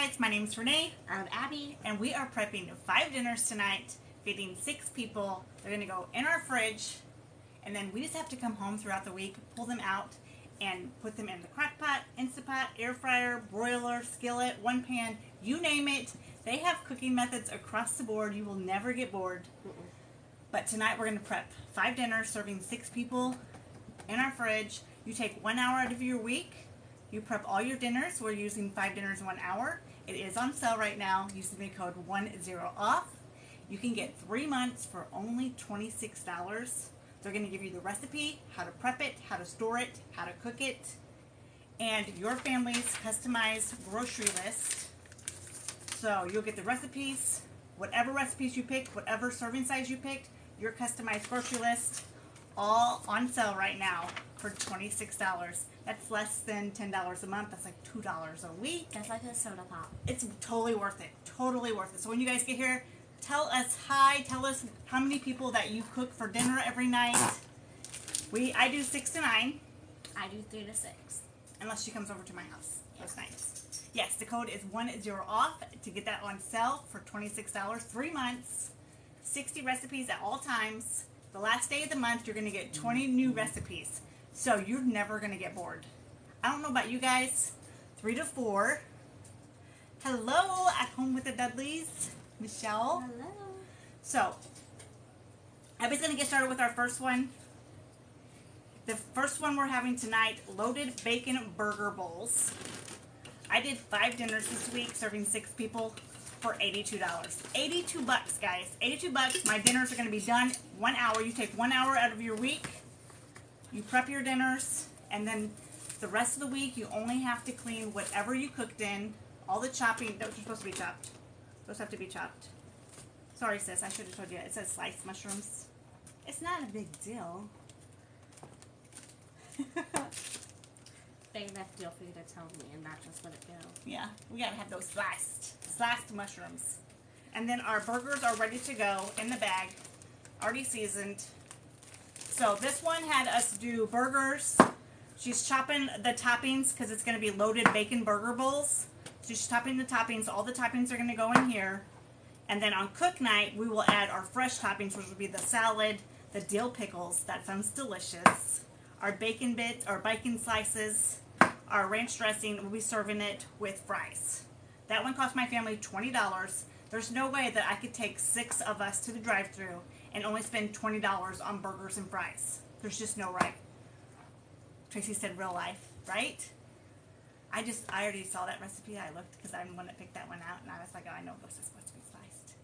guys, my name's Renee. I'm Abby. And we are prepping 5 dinners tonight, feeding 6 people. They're going to go in our fridge, and then we just have to come home throughout the week, pull them out, and put them in the crock pot, Instapot, air fryer, broiler, skillet, one pan, you name it. They have cooking methods across the board. You will never get bored. But tonight we're going to prep 5 dinners, serving 6 people in our fridge. You take 1 hour out of your week. You prep all your dinners. We're using 5 dinners in 1 hour. It is on sale right now. Use the code 10OFF. You can get 3 months for only $26. They're going to give you the recipe, how to prep it, how to store it, how to cook it, and your family's customized grocery list. So you'll get the recipes, whatever recipes you picked, whatever serving size you picked, your customized grocery list, all on sale right now for $26. That's less than $10 a month. That's like $2 a week. That's like a soda pop. It's totally worth it. Totally worth it. So when you guys get here, tell us hi. Tell us how many people that you cook for dinner every night. I do 6 to 9. I do 3 to 6. Unless she comes over to my house. Those nights. Yes, the code is 10OFF to get that on sale for $26. 3 months. 60 recipes at all times. The last day of the month, you're going to get 20 new recipes. So you're never going to get bored. I don't know about you guys. 3 to 4. Hello, at home with the Dudleys. Michelle. Hello. So, Abby's going to get started with our first one. The first one we're having tonight, loaded bacon burger bowls. I did 5 dinners this week, serving 6 people for $82. $82, guys. $82. My dinners are going to be done 1 hour. You take 1 hour out of your week. You prep your dinners, and then the rest of the week you only have to clean whatever you cooked in. All the chopping, those are supposed to be chopped. Those have to be chopped. Sorry, sis, I should have told you. It says sliced mushrooms. It's not a big deal. Big enough deal for you to tell me and not just let it go. Yeah, we gotta have those sliced mushrooms. And then our burgers are ready to go in the bag, already seasoned. So this one had us do burgers. She's chopping the toppings because it's going to be loaded bacon burger bowls. She's chopping the toppings. All the toppings are going to go in here. And then on cook night, we will add our fresh toppings, which will be the salad, the dill pickles. That sounds delicious. Our bacon bits, our bacon slices, our ranch dressing. We'll be serving it with fries. That one cost my family $20. There's no way that I could take 6 of us to the drive-thru and only spend $20 on burgers and fries. There's just no right. Tracy said real life, right? I already saw that recipe. I looked because I'm the one that picked that one out, and I was like, oh, I know this is supposed to be sliced.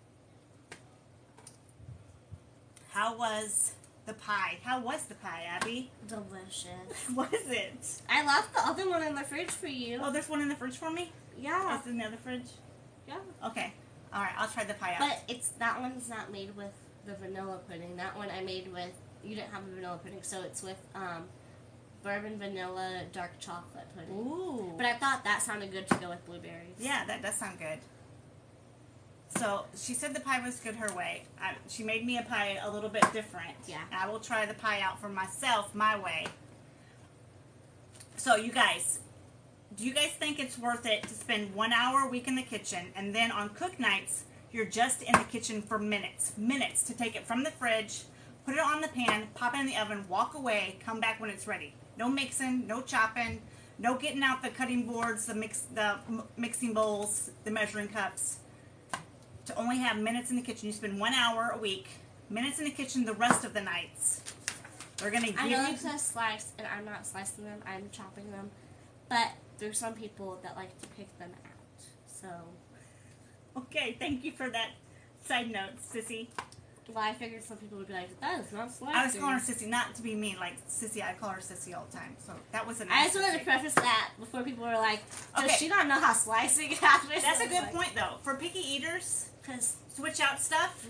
How was the pie? How was the pie, Abby? Delicious. Was it? I left the other one in the fridge for you. Oh, there's one in the fridge for me? Yeah. It's in the other fridge? Yeah. Okay. All right, I'll try the pie out. But that one's not made with the vanilla pudding. That one I made with, you didn't have the vanilla pudding, so it's with bourbon vanilla dark chocolate pudding. Ooh. But I thought that sounded good to go with blueberries. Yeah, that does sound good. So she said the pie was good her way. She made me a pie a little bit different. Yeah. I will try the pie out for myself, my way. So you guys, do you guys think it's worth it to spend 1 hour a week in the kitchen, and then on cook nights, you're just in the kitchen for minutes to take it from the fridge, put it on the pan, pop it in the oven, walk away, come back when it's ready. No mixing, no chopping, no getting out the cutting boards, the mixing bowls, the measuring cups. To only have minutes in the kitchen. You spend 1 hour a week, minutes in the kitchen the rest of the nights. We're going to give I know you... it says slice, and I'm not slicing them, I'm chopping them. But there's some people that like to pick them out, so... Okay, thank you for that side note, Sissy. Well, I figured some people would be like, that is not slicing. I was calling her Sissy, not to be mean, like Sissy. I call her Sissy all the time, so that was a nice I just wanted to preface that before people were like, does Okay. she not know how slicing happens? That's a good point, though. For picky eaters, Because switch out stuff.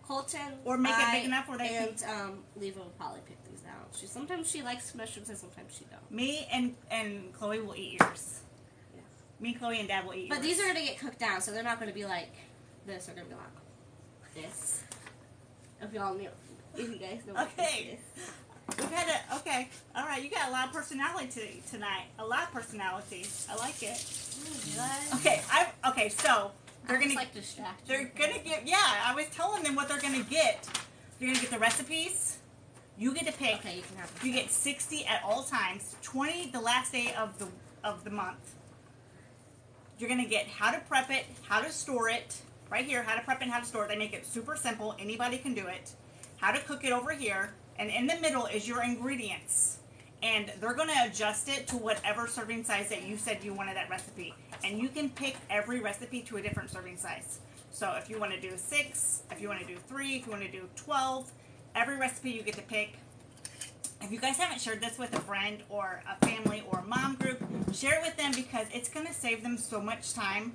Colton Or make it big enough where they and can... Leva will probably pick these out. Sometimes she likes mushrooms and sometimes she don't. Me and Chloe will eat yours. Yeah. Me, Chloe, and Dad will eat yours. But these are going to get cooked down, so they're not going to be like this. They're going to be like this. If y'all knew. If you guys know what Okay. this is. We've had okay. All right, you got a lot of personality tonight. A lot of personality. I like it. Okay, okay. So they're gonna like distract. they're gonna get. Yeah, I was telling them what they're gonna get. They're gonna get the recipes. You get to pick. Okay, you can have. You get 60 at all times. 20 the last day of the month. You're gonna get how to prep it, how to store it. Right here, how to prep it and how to store it. They make it super simple. Anybody can do it. How to cook it over here. And in the middle is your ingredients. And they're going to adjust it to whatever serving size that you said you wanted that recipe. And you can pick every recipe to a different serving size. So if you want to do 6, if you want to do 3, if you want to do 12, every recipe you get to pick. If you guys haven't shared this with a friend or a family or a mom group, share it with them because it's going to save them so much time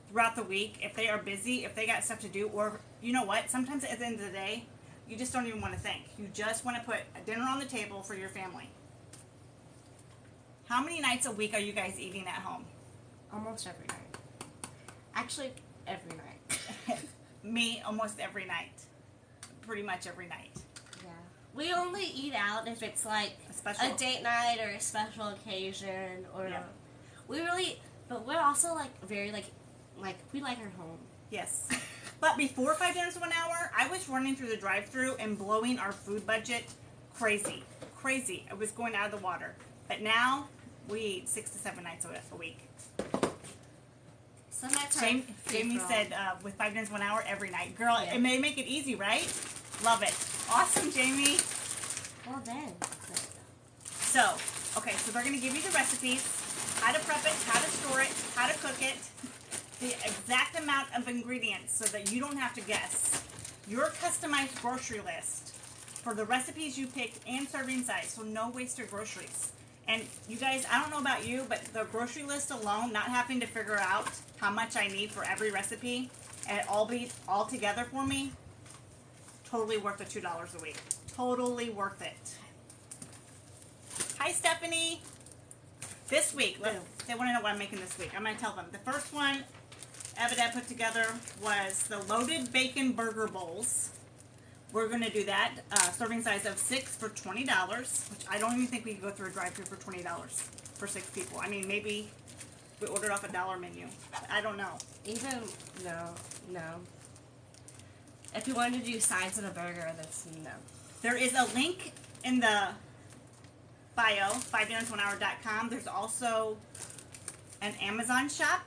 throughout the week if they are busy, if they got stuff to do, or you know what, sometimes at the end of the day, you just don't even want to think. You just want to put a dinner on the table for your family. How many nights a week are you guys eating at home? Almost every night. Actually, every night. Me, almost every night. Pretty much every night. Yeah. We only eat out if it's like a date night or a special occasion or we really, but we're also like very like we like our home. Yes. But before 5 dinners in 1 hour, I was running through the drive-thru and blowing our food budget crazy. Crazy. It was going out of the water. But now, we eat 6 to 7 nights a week. Some nights Jamie said with 5 dinners in 1 hour every night. Girl, it may make it easy, right? Love it. Awesome, Jamie. Well then. So, okay, so they're going to give you the recipes, how to prep it, how to store it, how to cook it, the exact amount of ingredients so that you don't have to guess. Your customized grocery list for the recipes you picked and serving size, so no wasted groceries. And you guys, I don't know about you, but the grocery list alone, not having to figure out how much I need for every recipe, and it all be all together for me, totally worth the $2 a week. Totally worth it. Hi, Stephanie. This week, they want to know what I'm making this week. I'm going to tell them. The first one Evidette put together was the loaded bacon burger bowls. We're going to do that. Serving size of 6 for $20, which I don't even think we could go through a drive-thru for $20 for 6 people. I mean, maybe we ordered off a dollar menu. I don't know. Even, no. If you wanted to do sides of a burger, that's no. There is a link in the bio, 5dinnersin1hour.com. There's also an Amazon shop.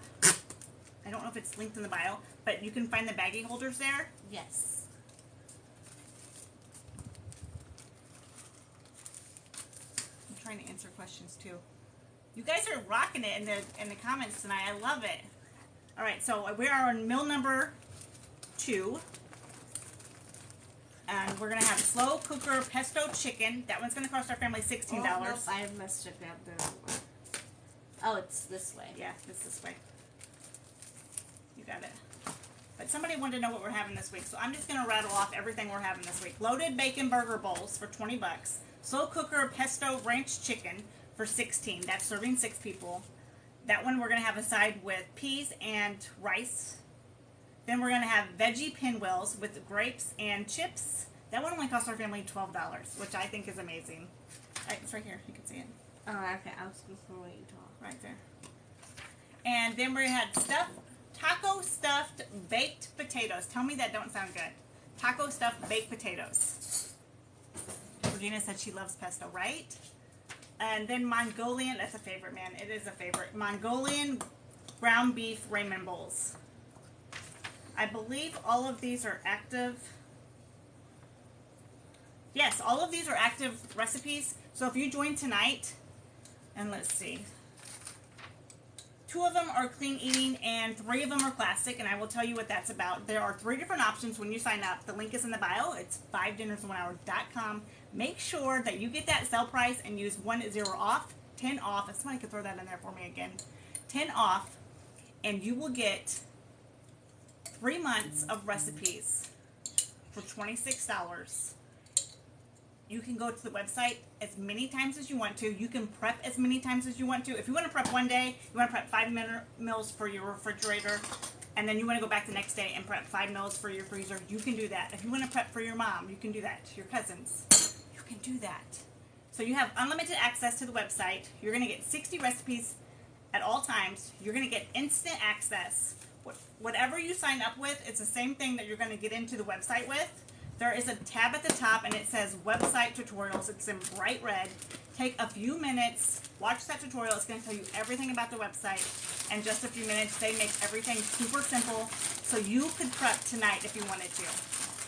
I don't know if it's linked in the bio, but you can find the baggie holders there. Yes. I'm trying to answer questions too. You guys are rocking it in the comments tonight. I love it. All right, so we are on meal number 2. And we're going to have slow cooker pesto chicken. That one's going to cost our family $16. Oh, nope, I must have grabbed the wrong one. Oh, it's this way. Yeah, it's this way. You got it. But somebody wanted to know what we're having this week, so I'm just going to rattle off everything we're having this week. Loaded bacon burger bowls for $20. Slow cooker pesto ranch chicken for $16. That's serving 6 people. That one we're going to have a side with peas and rice. Then we're going to have veggie pinwheels with grapes and chips. That one only cost our family $12, which I think is amazing. It's right here. You can see it. Oh, okay. I was before what you talk. Right there. And then we had taco stuffed baked potatoes. Tell me that don't sound good. Taco stuffed baked potatoes. Regina said she loves pesto, right? And then Mongolian, that's a favorite, man. It is a favorite. Mongolian ground beef ramen bowls. I believe all of these are active. Yes, all of these are active recipes. So if you join tonight, and let's see. 2 of them are clean eating and 3 of them are classic, and I will tell you what that's about. There are 3 different options when you sign up. The link is in the bio. It's 5dinnersin1hour.com. Make sure that you get that sale price and use 10 off, 10 off. If somebody could throw that in there for me again. 10 off, and you will get 3 months of recipes for $26. You can go to the website as many times as you want to. You can prep as many times as you want to. If you want to prep one day, you want to prep 5 meals for your refrigerator, and then you want to go back the next day and prep 5 meals for your freezer, you can do that. If you want to prep for your mom, you can do that. Your cousins, you can do that. So you have unlimited access to the website. You're going to get 60 recipes at all times. You're going to get instant access. Whatever you sign up with, it's the same thing that you're going to get into the website with. There is a tab at the top and it says website tutorials. It's in bright red. Take a few minutes, watch that tutorial. It's going to tell you everything about the website in just a few minutes. They make everything super simple so you could prep tonight if you wanted to.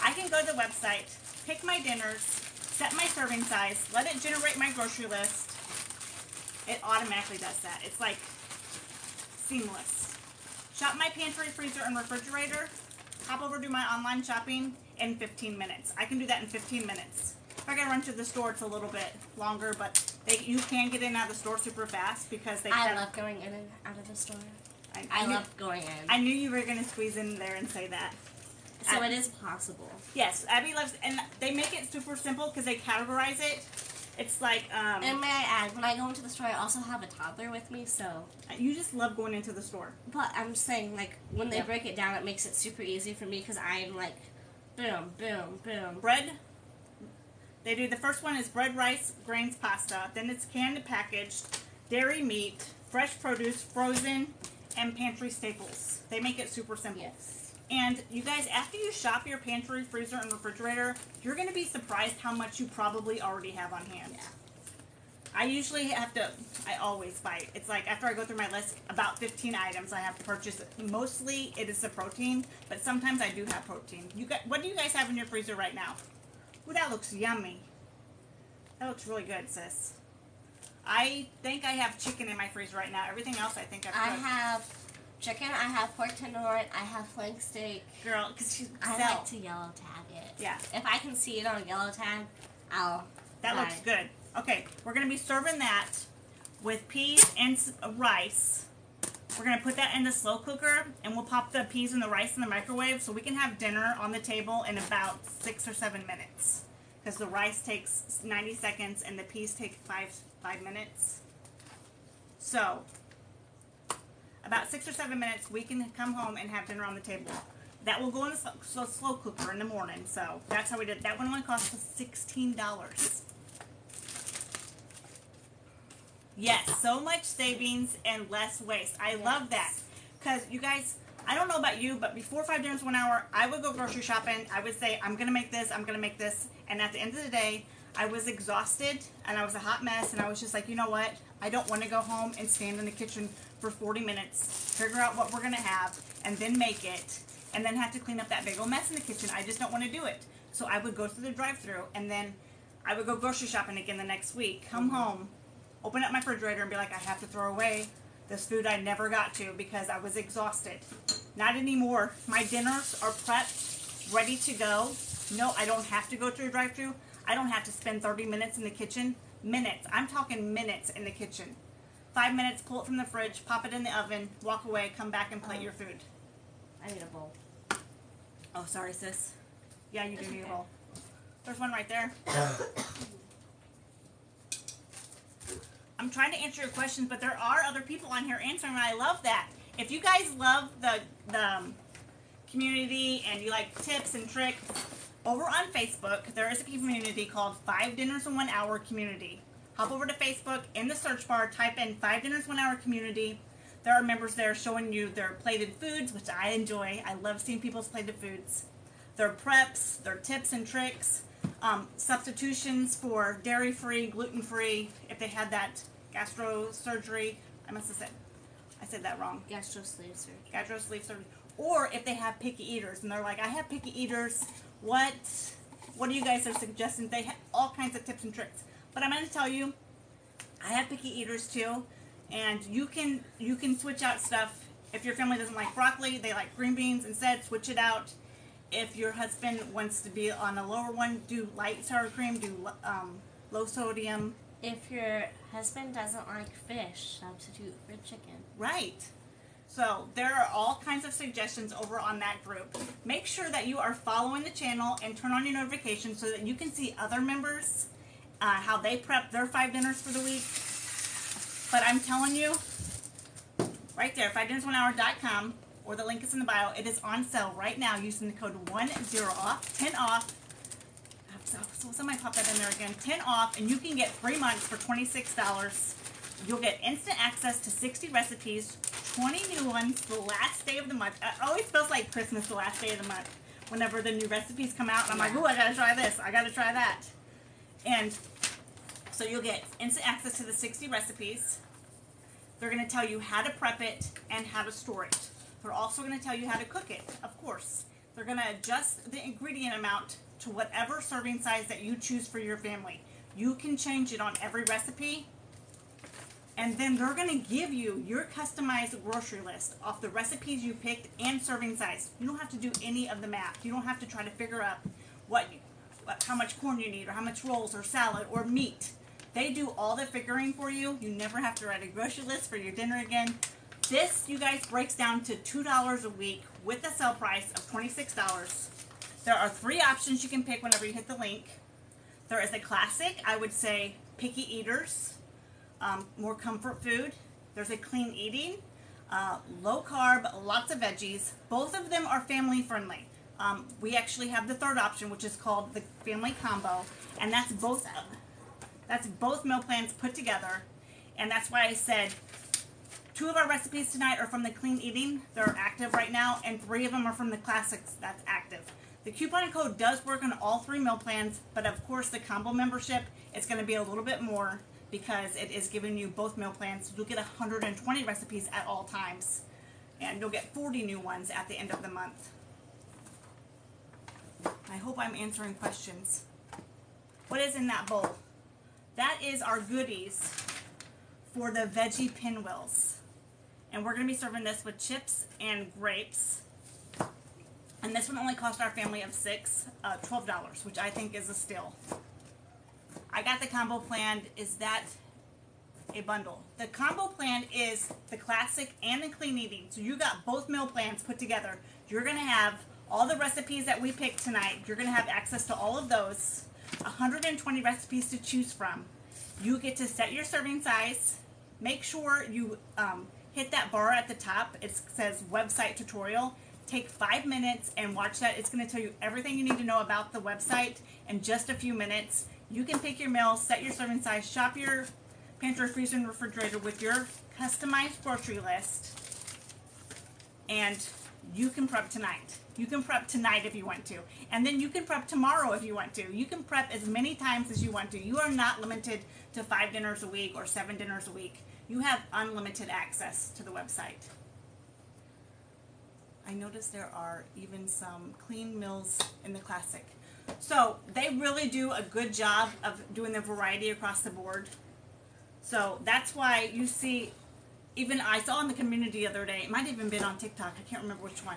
I can go to the website, pick my dinners, set my serving size, let it generate my grocery list. It automatically does that. It's like seamless. Shop my pantry, freezer, and refrigerator. Hop over to my online shopping in 15 minutes. I can do that in 15 minutes. If I gotta run to the store, it's a little bit longer, but you can get in and out of the store super fast because they. I love going in and out of the store. I love going in. I knew you were gonna squeeze in there and say that. So it is possible. Yes, Abby loves, and they make it super simple because they categorize it. It's like. And may I add, when I go into the store, I also have a toddler with me, so. You just love going into the store. But I'm saying, like, when they break it down, it makes it super easy for me because I'm like, boom, boom, boom. Bread. They do, the first one is bread, rice, grains, pasta. Then it's canned and packaged, dairy, meat, fresh produce, frozen, and pantry staples. They make it super simple. Yes. And you guys, after you shop your pantry, freezer, and refrigerator, you're going to be surprised how much you probably already have on hand. Yeah. I always buy. It's like after I go through my list, about 15 items I have to purchase. Mostly it is the protein, but sometimes I do have protein. What do you guys have in your freezer right now? Ooh, that looks yummy. That looks really good, sis. I think I have chicken in my freezer right now. Everything else I think I've cooked. I have chicken, I have pork tenderloin, I have flank steak. Girl, because she's I like to yellow tag it. Yeah. If I can see it on a yellow tag, I'll That buy. looks good. Okay, we're going to be serving that with peas and rice. We're going to put that in the slow cooker, and we'll pop the peas and the rice in the microwave so we can have dinner on the table in about 6 or 7 minutes. Because the rice takes 90 seconds and the peas take 5 minutes. So, about 6 or 7 minutes, we can come home and have dinner on the table. That will go in the slow cooker in the morning. So, that's how we did it. That one only cost us $16. Yes, so much savings and less waste. I love that. Because, you guys, I don't know about you, but before 5 dinners 1 hour, I would go grocery shopping. I would say, I'm going to make this, I'm going to make this. And at the end of the day, I was exhausted and I was a hot mess. And I was just like, you know what? I don't want to go home and stand in the kitchen for 40 minutes, figure out what we're going to have, and then make it. And then have to clean up that big old mess in the kitchen. I just don't want to do it. So I would go through the drive-thru and then I would go grocery shopping again the next week, come home, open up my refrigerator and be like, I have to throw away this food I never got to because I was exhausted. Not anymore. My dinners are prepped, ready to go. No, I don't have to go through a drive-thru. I don't have to spend 30 minutes in the kitchen. Minutes. I'm talking minutes in the kitchen. 5 minutes, pull it from the fridge, pop it in the oven, walk away, come back and plate your food. I need a bowl. Oh, sorry, sis. Yeah, you do need a bowl. There's one right there. I'm trying to answer your questions, but there are other people on here answering, and I love that. If you guys love the community and you like tips and tricks, over on Facebook, there is a community called 5 Dinners in 1 Hour Community. Hop over to Facebook, in the search bar, type in 5 Dinners 1 Hour Community. There are members there showing you their plated foods, which I enjoy. I love seeing people's plated foods. Their preps, their tips and tricks, substitutions for dairy-free, gluten-free, if they had that gastro surgery. I said that wrong. Gastro sleeve surgery. Gastro sleeve surgery. Or if they have picky eaters, and they're like, I have picky eaters. What do you guys are suggesting? They have all kinds of tips and tricks. But I'm going to tell you, I have picky eaters too, and you can switch out stuff. If your family doesn't like broccoli, they like green beans instead, switch it out. If your husband wants to be on a lower one, do light sour cream, do low sodium. If your husband doesn't like fish, substitute for chicken. Right. So there are all kinds of suggestions over on that group. Make sure that you are following the channel and turn on your notifications so that you can see other members, how they prep their 5 dinners for the week. But I'm telling you, right there, 5dinnersonehour.com, or the link is in the bio. It is on sale right now using the code 10OFF, 10 off. So somebody pop that in there again. 10 off, and you can get 3 months for $26. You'll get instant access to 60 recipes, 20 new ones the last day of the month. It always feels like Christmas the last day of the month whenever the new recipes come out. And I'm like, ooh, I gotta try this. I gotta try that. And so you'll get instant access to the 60 recipes. They're going to tell you how to prep it and how to store it. They're also going to tell you how to cook it, of course. They're going to adjust the ingredient amount to whatever serving size that you choose for your family. You can change it on every recipe. And then they're going to give you your customized grocery list off the recipes you picked and serving size. You don't have to do any of the math. You don't have to try to figure out how much corn you need or how much rolls or salad or meat. They do all the figuring for you. You never have to write a grocery list for your dinner again. This, you guys, breaks down to $2 a week with a sale price of $26. There are 3 options you can pick whenever you hit the link. There is a classic, I would say picky eaters, more comfort food. There's a clean eating, low carb, lots of veggies. Both of them are family friendly. We actually have the 3rd option, which is called the family combo, and that's both meal plans put together. And that's why I said 2 of our recipes tonight are from the clean eating. They're active right now, and 3 of them are from the classics that's active. The coupon code does work on all 3 meal plans, but of course the combo membership is going to be a little bit more because it is giving you both meal plans. You'll get 120 recipes at all times, and you'll get 40 new ones at the end of the month. I hope I'm answering questions. What is in that bowl? That is our goodies for the veggie pinwheels. And we're going to be serving this with chips and grapes. And this one only cost our family of 6, $12, which I think is a steal. I got the combo plan. Is that a bundle? The combo plan is the classic and the clean eating. So you got both meal plans put together. You're going to have all the recipes that we picked tonight. You're going to have access to all of those. 120 recipes to choose from. You get to set your serving size. Make sure you hit that bar at the top. It says website tutorial. Take 5 minutes and watch that. It's going to tell you everything you need to know about the website in just a few minutes. You can pick your meals, set your serving size, shop your pantry, freezer, and refrigerator with your customized grocery list, and you can prep tonight. You can prep tonight if you want to. And then you can prep tomorrow if you want to. You can prep as many times as you want to. You are not limited to 5 dinners a week or 7 dinners a week. You have unlimited access to the website. I noticed there are even some clean meals in the classic. So they really do a good job of doing the variety across the board. So that's why you see, even I saw in the community the other day, it might have even been on TikTok, I can't remember which one.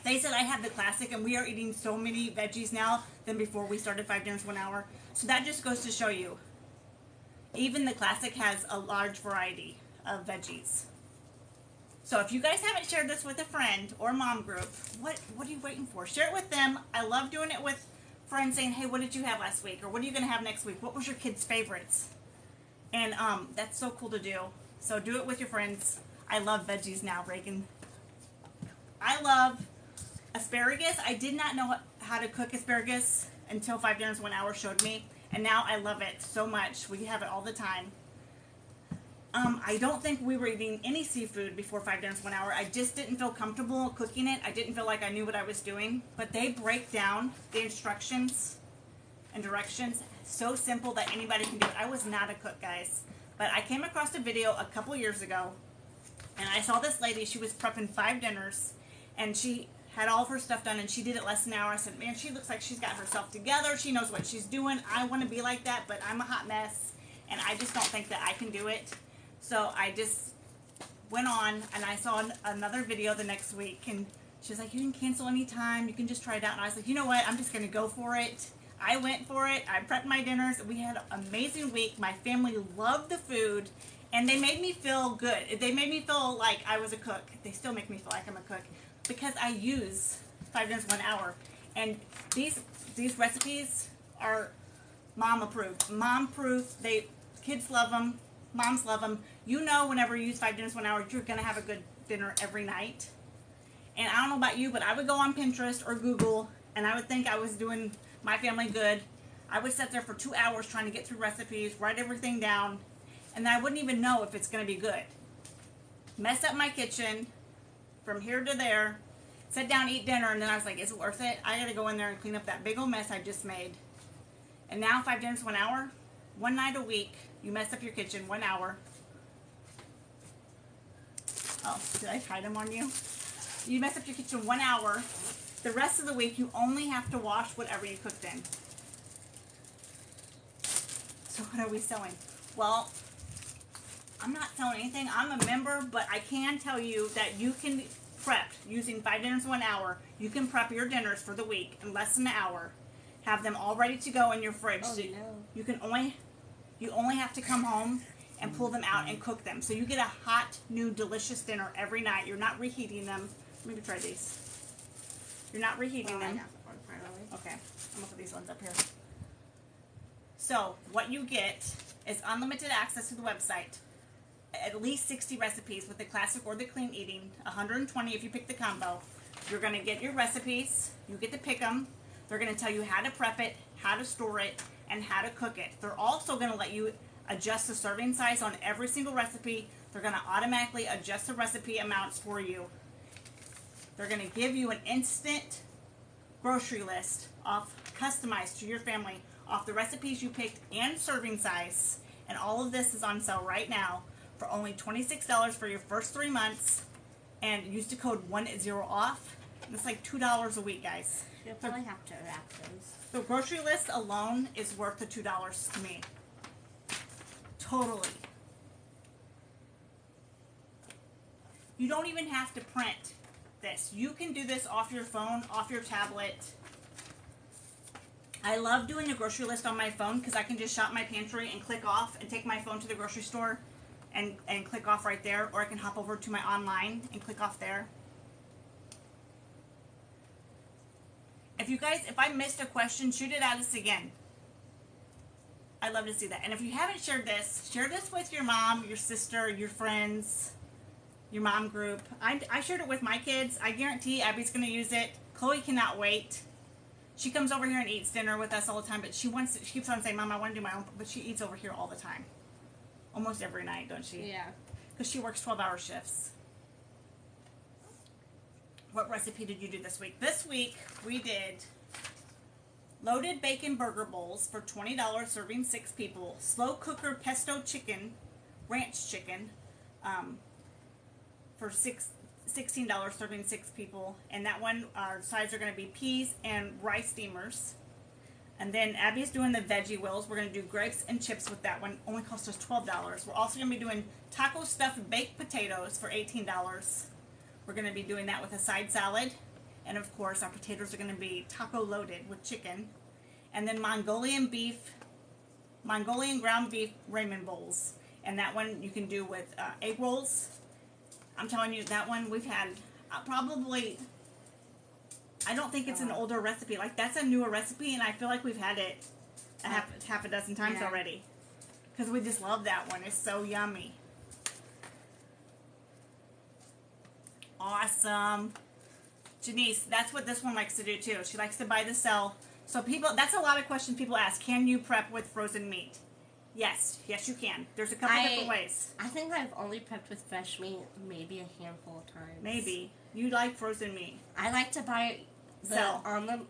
They said I have the classic, and we are eating so many veggies now than before we started 5 dinners 1 hour. So that just goes to show you, even the classic has a large variety of veggies. So if you guys haven't shared this with a friend or mom group, what are you waiting for? Share it with them. I love doing it with friends saying, hey, what did you have last week? Or what are you going to have next week? What was your kids' favorites? And that's so cool to do. So do it with your friends. I love veggies now, Reagan. I love asparagus. I did not know how to cook asparagus until 5 dinners 1 hour showed me. And now I love it so much. We have it all the time. I don't think we were eating any seafood before 5 dinners 1 hour. I just didn't feel comfortable cooking it. I didn't feel like I knew what I was doing. But they break down the instructions and directions so simple that anybody can do it. I was not a cook, guys. But I came across a video a couple years ago, and I saw this lady. She was prepping 5 dinners, and she had all of her stuff done, and she did it less than an hour. I said, man, she looks like she's got herself together. She knows what she's doing. I want to be like that, but I'm a hot mess, and I just don't think that I can do it. So I just went on, and I saw another video the next week, and she was like, you can cancel anytime. You can just try it out. And I was like, you know what? I'm just going to go for it. I went for it. I prepped my dinners. We had an amazing week. My family loved the food, and they made me feel good. They made me feel like I was a cook. They still make me feel like I'm a cook because I use 5 dinners 1 hour. And these recipes are mom approved. Mom proof. Kids love them. Moms love them. You know, whenever you use 5 dinners 1 hour, you're going to have a good dinner every night. And I don't know about you, but I would go on Pinterest or Google, and I would think I was doing my family good. I would sit there for 2 hours trying to get through recipes, write everything down, and I wouldn't even know if it's going to be good. Mess up my kitchen from here to there, sit down, eat dinner, and then I was like, is it worth it? I got to go in there and clean up that big old mess I just made. And now 5 dinners, 1 hour, one night a week, you mess up your kitchen, 1 hour. Oh, did I hide them on you? You mess up your kitchen 1 hour. The rest of the week, you only have to wash whatever you cooked in. So what are we selling? Well, I'm not selling anything. I'm a member, but I can tell you that you can prep using 5 dinners, 1 hour. You can prep your dinners for the week in less than an hour. Have them all ready to go in your fridge. Oh, So no. you only have to come home and pull them out and cook them. So you get a hot, new, delicious dinner every night. You're not reheating them. Let me try these. You're not reheating them. Okay, I'm gonna put these ones up here. So what you get is unlimited access to the website. At least 60 recipes with the classic or the clean eating. 120 if you pick the combo. You're gonna get your recipes. You get to pick them. They're gonna tell you how to prep it, how to store it, and how to cook it. They're also gonna let you adjust the serving size on every single recipe. They're gonna automatically adjust the recipe amounts for you. They're gonna give you an instant grocery list customized to your family off the recipes you picked and serving size. And all of this is on sale right now for only $26 for your first 3 months. And use the code 10OFF. And it's like $2 a week, guys. You'll probably have to wrap those. The grocery list alone is worth the $2 to me. Totally. You don't even have to print this. You can do this off your phone, off your tablet. I love doing a grocery list on my phone because I can just shop my pantry and click off and take my phone to the grocery store and click off right there, or I can hop over to my online and click off there. If I missed a question, shoot it at us again. I'd love to see that. And if you haven't shared this, share this with your mom, your sister, your friends, your mom group. I shared it with my kids. I guarantee Abby's going to use it. Chloe cannot wait. She comes over here and eats dinner with us all the time, but she keeps on saying, Mom, I want to do my own, but she eats over here all the time. Almost every night, don't she? Yeah. Because she works 12-hour shifts. What recipe did you do this week? This week, we did loaded bacon burger bowls for $20, serving 6 people. Slow cooker pesto chicken, ranch chicken, for $16, serving 6 people. And that one, our sides are going to be peas and rice steamers. And then Abby's doing the veggie wheels. We're going to do grapes and chips with that one. Only cost us $12. We're also going to be doing taco stuffed baked potatoes for $18. We're going to be doing that with a side salad. And of course, our potatoes are going to be taco loaded with chicken. And then Mongolian ground beef ramen bowls. And that one you can do with egg rolls. I'm telling you, that one we've had probably, I don't think it's an older recipe. Like, that's a newer recipe, and I feel like we've had it half a dozen times already. Because we just love that one. It's so yummy. Awesome. Janice, that's what this one likes to do too. She likes to buy the sell. So people, that's a lot of questions people ask. Can you prep with frozen meat? Yes, you can. There's a couple different ways. I think I've only prepped with fresh meat maybe a handful of times. Maybe. You like frozen meat. I like to buy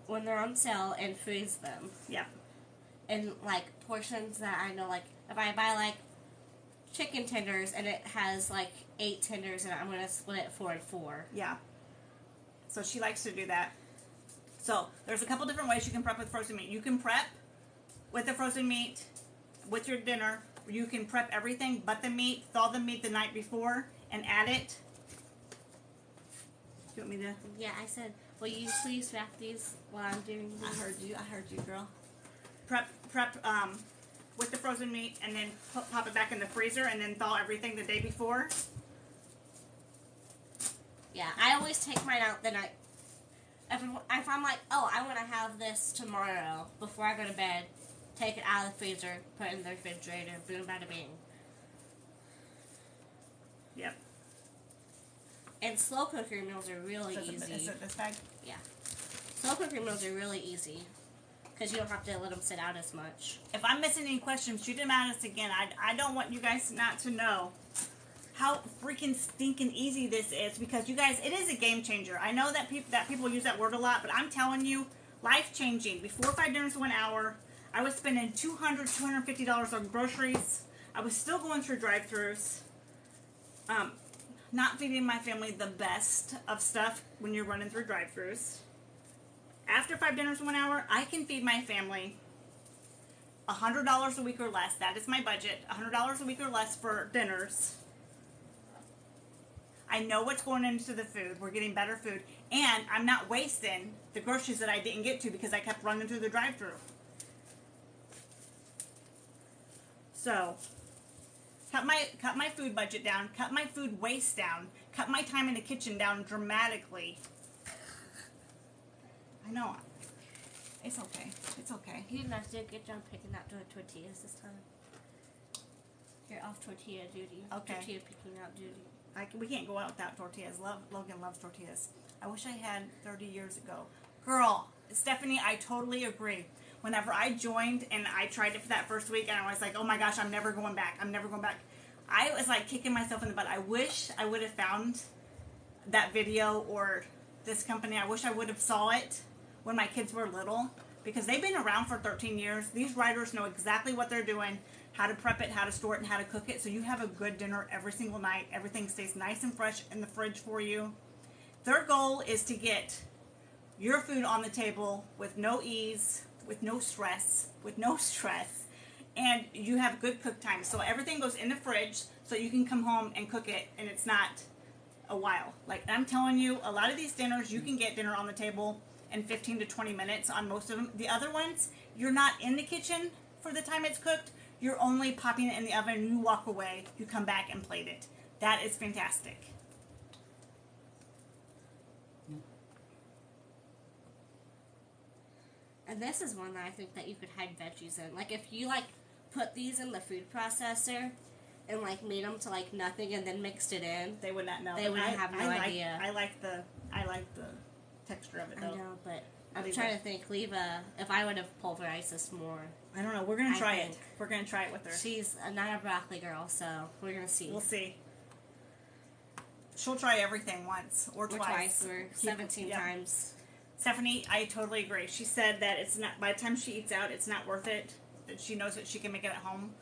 when they're on sale and freeze them. Yeah. And like portions that I know, like if I buy like chicken tenders and it has like 8 tenders and I'm gonna split it 4 and 4. Yeah. So she likes to do that. So there's a couple different ways you can prep with frozen meat. You can prep with the frozen meat with your dinner. You can prep everything but the meat, thaw the meat the night before, and add it. Do you want me to? Yeah, I said, will you please wrap these while I'm doing these? I heard you, girl. Prep with the frozen meat, and then pop it back in the freezer, and then thaw everything the day before. Yeah, I always take mine out the night. If I'm like, oh, I want to have this tomorrow before I go to bed, take it out of the freezer, put it in the refrigerator, boom, bada bing. Yep. And slow cooker meals are really easy. Is it this bag? Yeah. Slow cooker meals are really easy. because you don't have to let them sit out as much. If I'm missing any questions, shoot them at us again. I don't want you guys not to know how freaking stinking easy this is, because you guys, it is a game changer. I know that people use that word a lot, but I'm telling you, life changing. Before 5 dinners 1 hour, I was spending $250 on groceries. I was still going through drive-thrus, not feeding my family the best of stuff when you're running through drive-thrus. After 5 dinners 1 hour, I can feed my family $100 a week or less. That is my budget. $100 a week or less for dinners. I know what's going into the food. We're getting better food. And I'm not wasting the groceries that I didn't get to because I kept running through the drive-thru. So, cut my food budget down, cut my food waste down, cut my time in the kitchen down dramatically. I know. It's okay. It's okay. You did not do a good job picking out the tortillas this time. You're off tortilla duty. Okay. Tortilla picking out duty. We can't go out without tortillas. Logan loves tortillas. I wish I had 30 years ago. Girl, Stephanie, I totally agree. Whenever I joined and I tried it for that first week and I was like, oh my gosh, I'm never going back. I'm never going back. I was like kicking myself in the butt. I wish I would have found that video or this company. I wish I would have saw it when my kids were little, because they've been around for 13 years. These writers know exactly what they're doing, how to prep it, how to store it, and how to cook it, so you have a good dinner every single night. Everything stays nice and fresh in the fridge for you. Their goal is to get your food on the table with no ease, with no stress, and you have good cook time. So everything goes in the fridge so you can come home and cook it, and it's not a while. Like, I'm telling you, a lot of these dinners, you can get dinner on the table in 15 to 20 minutes on most of them. The other ones, you're not in the kitchen for the time it's cooked. You're only popping it in the oven, you walk away, you come back and plate it. That is fantastic. And this is one that I think that you could hide veggies in. Like, if you, like, put these in the food processor and, like, made them to, like, nothing and then mixed it in, they would not know. They wouldn't have no idea. I like the texture of it, though. I know, but I'm trying to think, if I would have pulverized this more. I don't know. We're going to try it. We're going to try it with her. She's not a broccoli girl, so we're going to see. We'll see. She'll try everything once or twice. Or 17 times. Stephanie, I totally agree. She said that it's not, by the time she eats out, it's not worth it. That she knows that she can make it at home.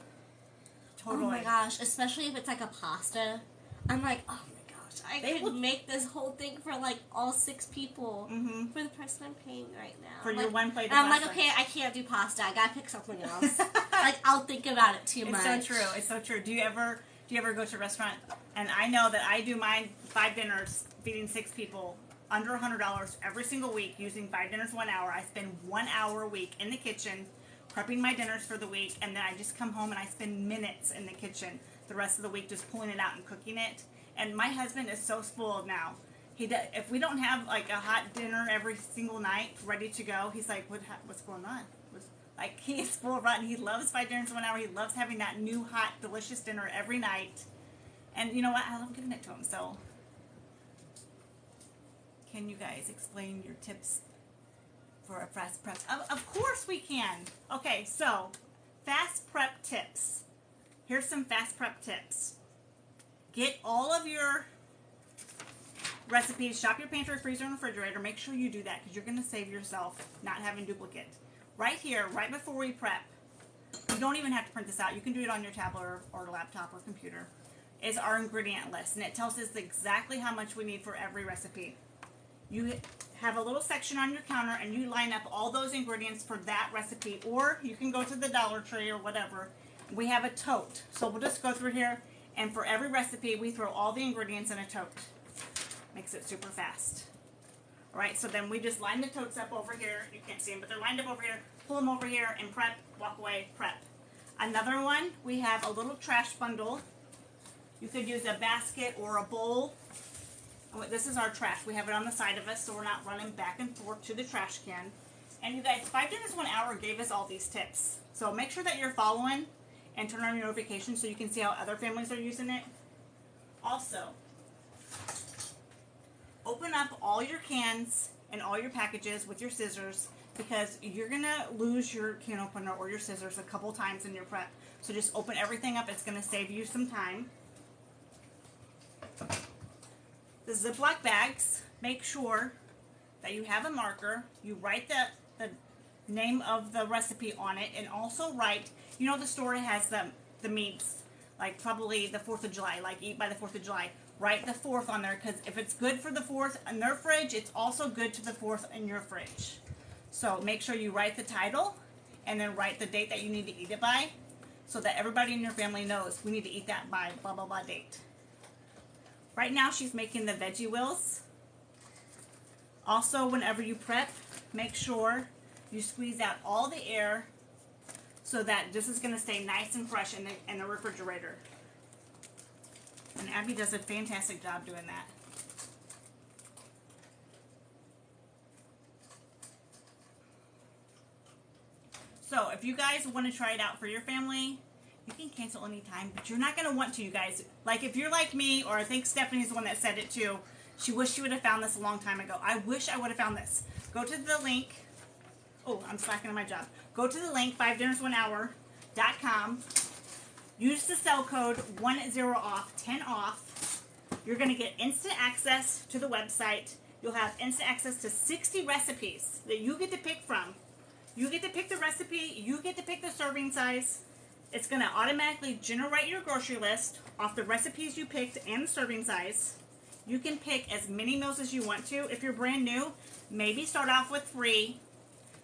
Totally. Oh my gosh, especially if it's like a pasta. I'm like, oh my gosh, I could make this whole thing for like all 6 people for the person I'm paying right now. For your one plate of pasta. I'm like, okay, I can't do pasta. I gotta pick something else. Like, I'll think about it too much. It's so true. It's so true. Do you ever go to a restaurant? And I know that I do my 5 dinners, feeding 6 people, under $100 every single week, using 5 dinners 1 hour. I spend 1 hour a week in the kitchen prepping my dinners for the week, and then I just come home and I spend minutes in the kitchen the rest of the week just pulling it out and cooking it. And my husband is so spoiled now. If we don't have like a hot dinner every single night ready to go, he's like, what's going on? Like, he is spoiled rotten. He loves 5 dinners 1 hour. He loves having that new hot delicious dinner every night. And you know what? I love giving it to him. So can you guys explain your tips for a fast prep? Of course we can. Okay, so fast prep tips. Here's some fast prep tips. Get all of your recipes, shop your pantry, freezer, and refrigerator. Make sure you do that because you're going to save yourself not having duplicate. Right here, right before we prep, you don't even have to print this out. You can do it on your tablet or laptop or computer, is our ingredient list. And it tells us exactly how much we need for every recipe. You have a little section on your counter and you line up all those ingredients for that recipe, or you can go to the Dollar Tree or whatever. We have a tote, so we'll just go through here, and for every recipe we throw all the ingredients in a tote. Makes it super fast. Alright, so then we just line the totes up over here. You can't see them, but they're lined up over here. Pull them over here and prep, walk away, prep. Another one, we have a little trash bundle. You could use a basket or a bowl. This is our trash. We have it on the side of us so we're not running back and forth to the trash can. And you guys, 5 dinners 1 hour gave us all these tips. So make sure that you're following and turn on your notifications so you can see how other families are using it. Also, open up all your cans and all your packages with your scissors. because you're going to lose your can opener or your scissors a couple times in your prep. So just open everything up. It's going to save you some time. The Ziploc bags, make sure that you have a marker. You write the name of the recipe on it, and also write, you know, the store has the meats, like probably the 4th of July, like eat by the 4th of July. Write the 4th on there, because if it's good for the 4th in their fridge, it's also good to the 4th in your fridge. So make sure you write the title and then write the date that you need to eat it by, so that everybody in your family knows we need to eat that by blah blah blah date. Right now she's making the veggie wheels. Also, whenever you prep, make sure you squeeze out all the air so that this is going to stay nice and fresh in the refrigerator. And Abby does a fantastic job doing that. So if you guys want to try it out for your family, you can cancel anytime, but you're not going to want to, you guys. Like if you're like me, or I think Stephanie's the one that said it too, she wished she would have found this a long time ago. I wish I would have found this. Go to the link. Oh, I'm slacking on my job. Go to the link, 5dinnersonehour.com. Use the sell code 10OFF, 10 off. You're going to get instant access to the website. You'll have instant access to 60 recipes that you get to pick from. You get to pick the recipe. You get to pick the serving size. It's going to automatically generate your grocery list off the recipes you picked and the serving size. You can pick as many meals as you want to. If you're brand new, maybe start off with 3.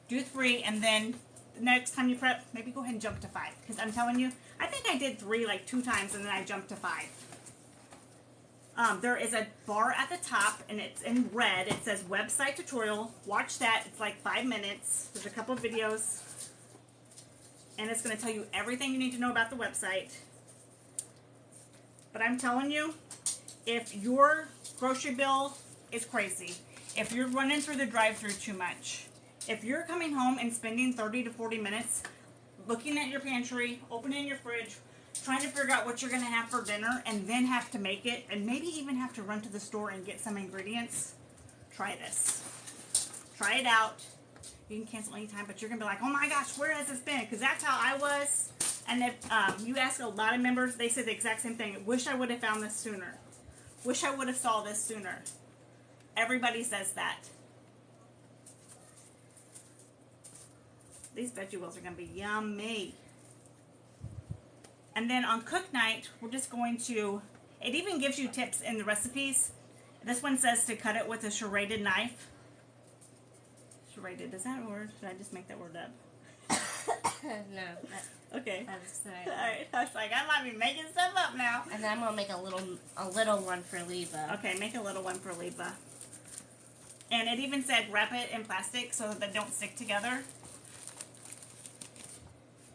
Do 3, and then the next time you prep, maybe go ahead and jump to 5. Because I'm telling you, I think I did 3 like 2 times, and then I jumped to 5. There is a bar at the top, and it's in red. It says website tutorial. Watch that. It's like 5 minutes. There's a couple of videos. And it's going to tell you everything you need to know about the website. But I'm telling you, if your grocery bill is crazy, if you're running through the drive-thru too much, if you're coming home and spending 30 to 40 minutes looking at your pantry, opening your fridge, trying to figure out what you're going to have for dinner, and then have to make it, and maybe even have to run to the store and get some ingredients, try this. Try it out. You can cancel anytime, but you're going to be like, oh my gosh, where has this been? Because that's how I was. And if you ask a lot of members, they say the exact same thing. Wish I would have found this sooner. Wish I would have saw this sooner. Everybody says that. These veggie wheels are going to be yummy. And then on cook night, we're just going to, it even gives you tips in the recipes. This one says to cut it with a serrated knife. Serrated, is that a word? Did I just make that word up? No. Okay. That's right. Alright, I was like, I might be making stuff up now. And then I'm going to make a little one for Leva. Okay, make a little one for Leva. And it even said wrap it in plastic so that they don't stick together.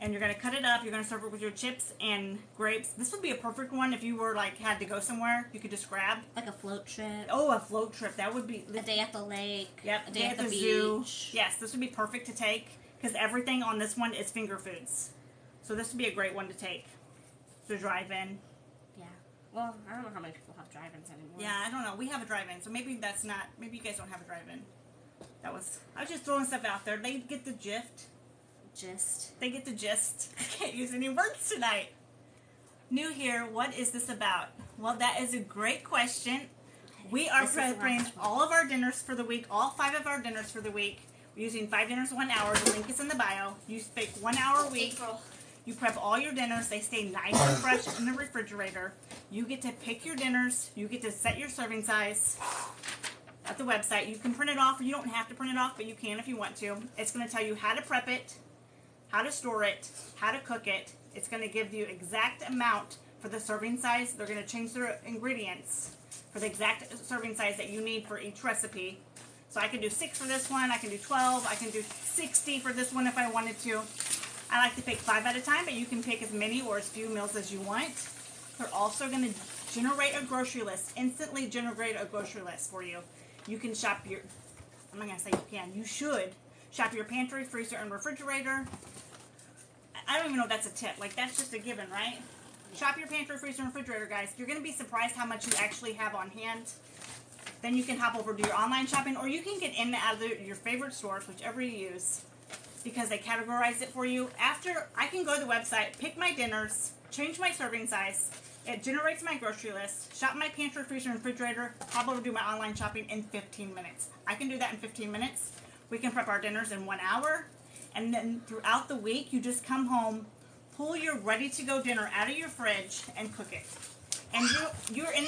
And you're going to cut it up. You're going to serve it with your chips and grapes. This would be a perfect one if you were like had to go somewhere. You could just grab. Like a float trip. Oh, a float trip. That would be. A day at the lake. Yep. A day at the zoo. beach. Yes, this would be perfect to take because everything on this one is finger foods. So this would be a great one to take. To drive in. Yeah. Well, I don't know how many people have drive-ins anymore. Yeah, I don't know. We have a drive-in, so maybe that's not. Maybe you guys don't have a drive-in. I was just throwing stuff out there. They get the gist. They get the gist. I can't use any words tonight. New here, what is this about? Well, that is a great question. We are preparing all of our dinners for the week, all 5 of our dinners for the week. We're using 5 dinners, 1 hour. The link is in the bio. You pick 1 hour a week. You prep all your dinners. They stay nice and fresh in the refrigerator. You get to pick your dinners. You get to set your serving size at the website. You can print it off, or you don't have to print it off, but you can if you want to. It's going to tell you how to prep it, how to store it, how to cook it. It's going to give you exact amount for the serving size. They're going to change their ingredients for the exact serving size that you need for each recipe. So I can do 6 for this one, I can do 12, I can do 60 for this one if I wanted to. I like to pick 5 at a time, but you can pick as many or as few meals as you want. They're also going to generate a grocery list, instantly generate a grocery list for you. You can shop your, I'm not going to say you can, you should shop your pantry, freezer, and refrigerator. I don't even know if that's a tip. Like, that's just a given, right? Yeah. Shop your pantry, freezer, and refrigerator, guys. You're going to be surprised how much you actually have on hand. then you can hop over to your online shopping, or you can get in and out of your favorite stores, whichever you use, because they categorize it for you. After, I can go to the website, pick my dinners, change my serving size. It generates my grocery list, shop my pantry, freezer, and refrigerator, probably do my online shopping in 15 minutes. I can do that in 15 minutes. We can prep our dinners in 1 hour. And then throughout the week, you just come home, pull your ready-to-go dinner out of your fridge, and cook it. And you're in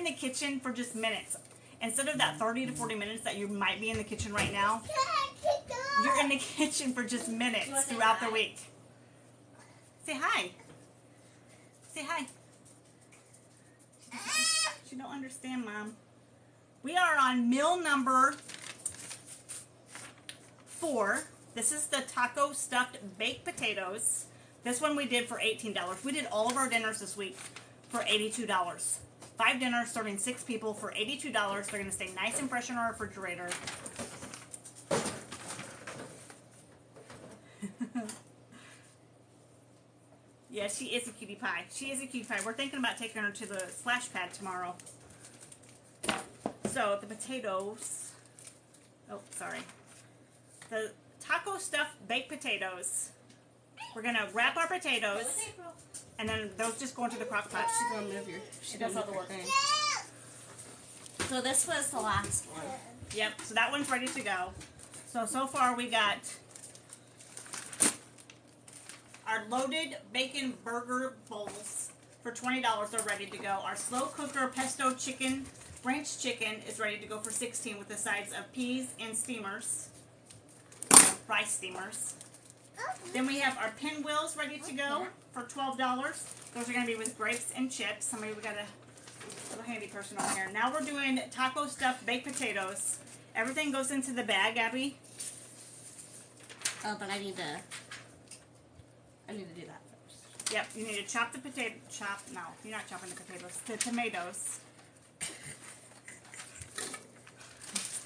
the kitchen for just minutes. Instead of that 30 to 40 minutes that you might be in the kitchen right now, you're in the kitchen for just minutes throughout the week. Say hi. Say hi. She don't understand, Mom. We are on meal number 4. This is the taco stuffed baked potatoes. This one we did for $18. We did all of our dinners this week for $82. 5 dinners serving 6 people for $82. They're going to stay nice and fresh in our refrigerator. Yeah, she is a cutie pie. She is a cutie pie. We're thinking about taking her to the splash pad tomorrow. So, the potatoes. Oh, sorry. The taco stuffed baked potatoes. We're going to wrap our potatoes. And then those just go into the crock pot. She's going to move your... She does all the work. So, this was the last one. Yep, so that one's ready to go. So far we got our loaded bacon burger bowls for $20 are ready to go. Our slow cooker pesto chicken, ranch chicken is ready to go for $16 with the sides of peas and steamers, rice steamers. Then we have our pinwheels ready to go for $12. Those are going to be with grapes and chips. Somebody, we got a little handy person over here. Now we're doing taco stuffed baked potatoes. Everything goes into the bag, Abby. Oh, but I need to do that first. Yep, you need to chop the potato. No, you're not chopping the potatoes. The tomatoes.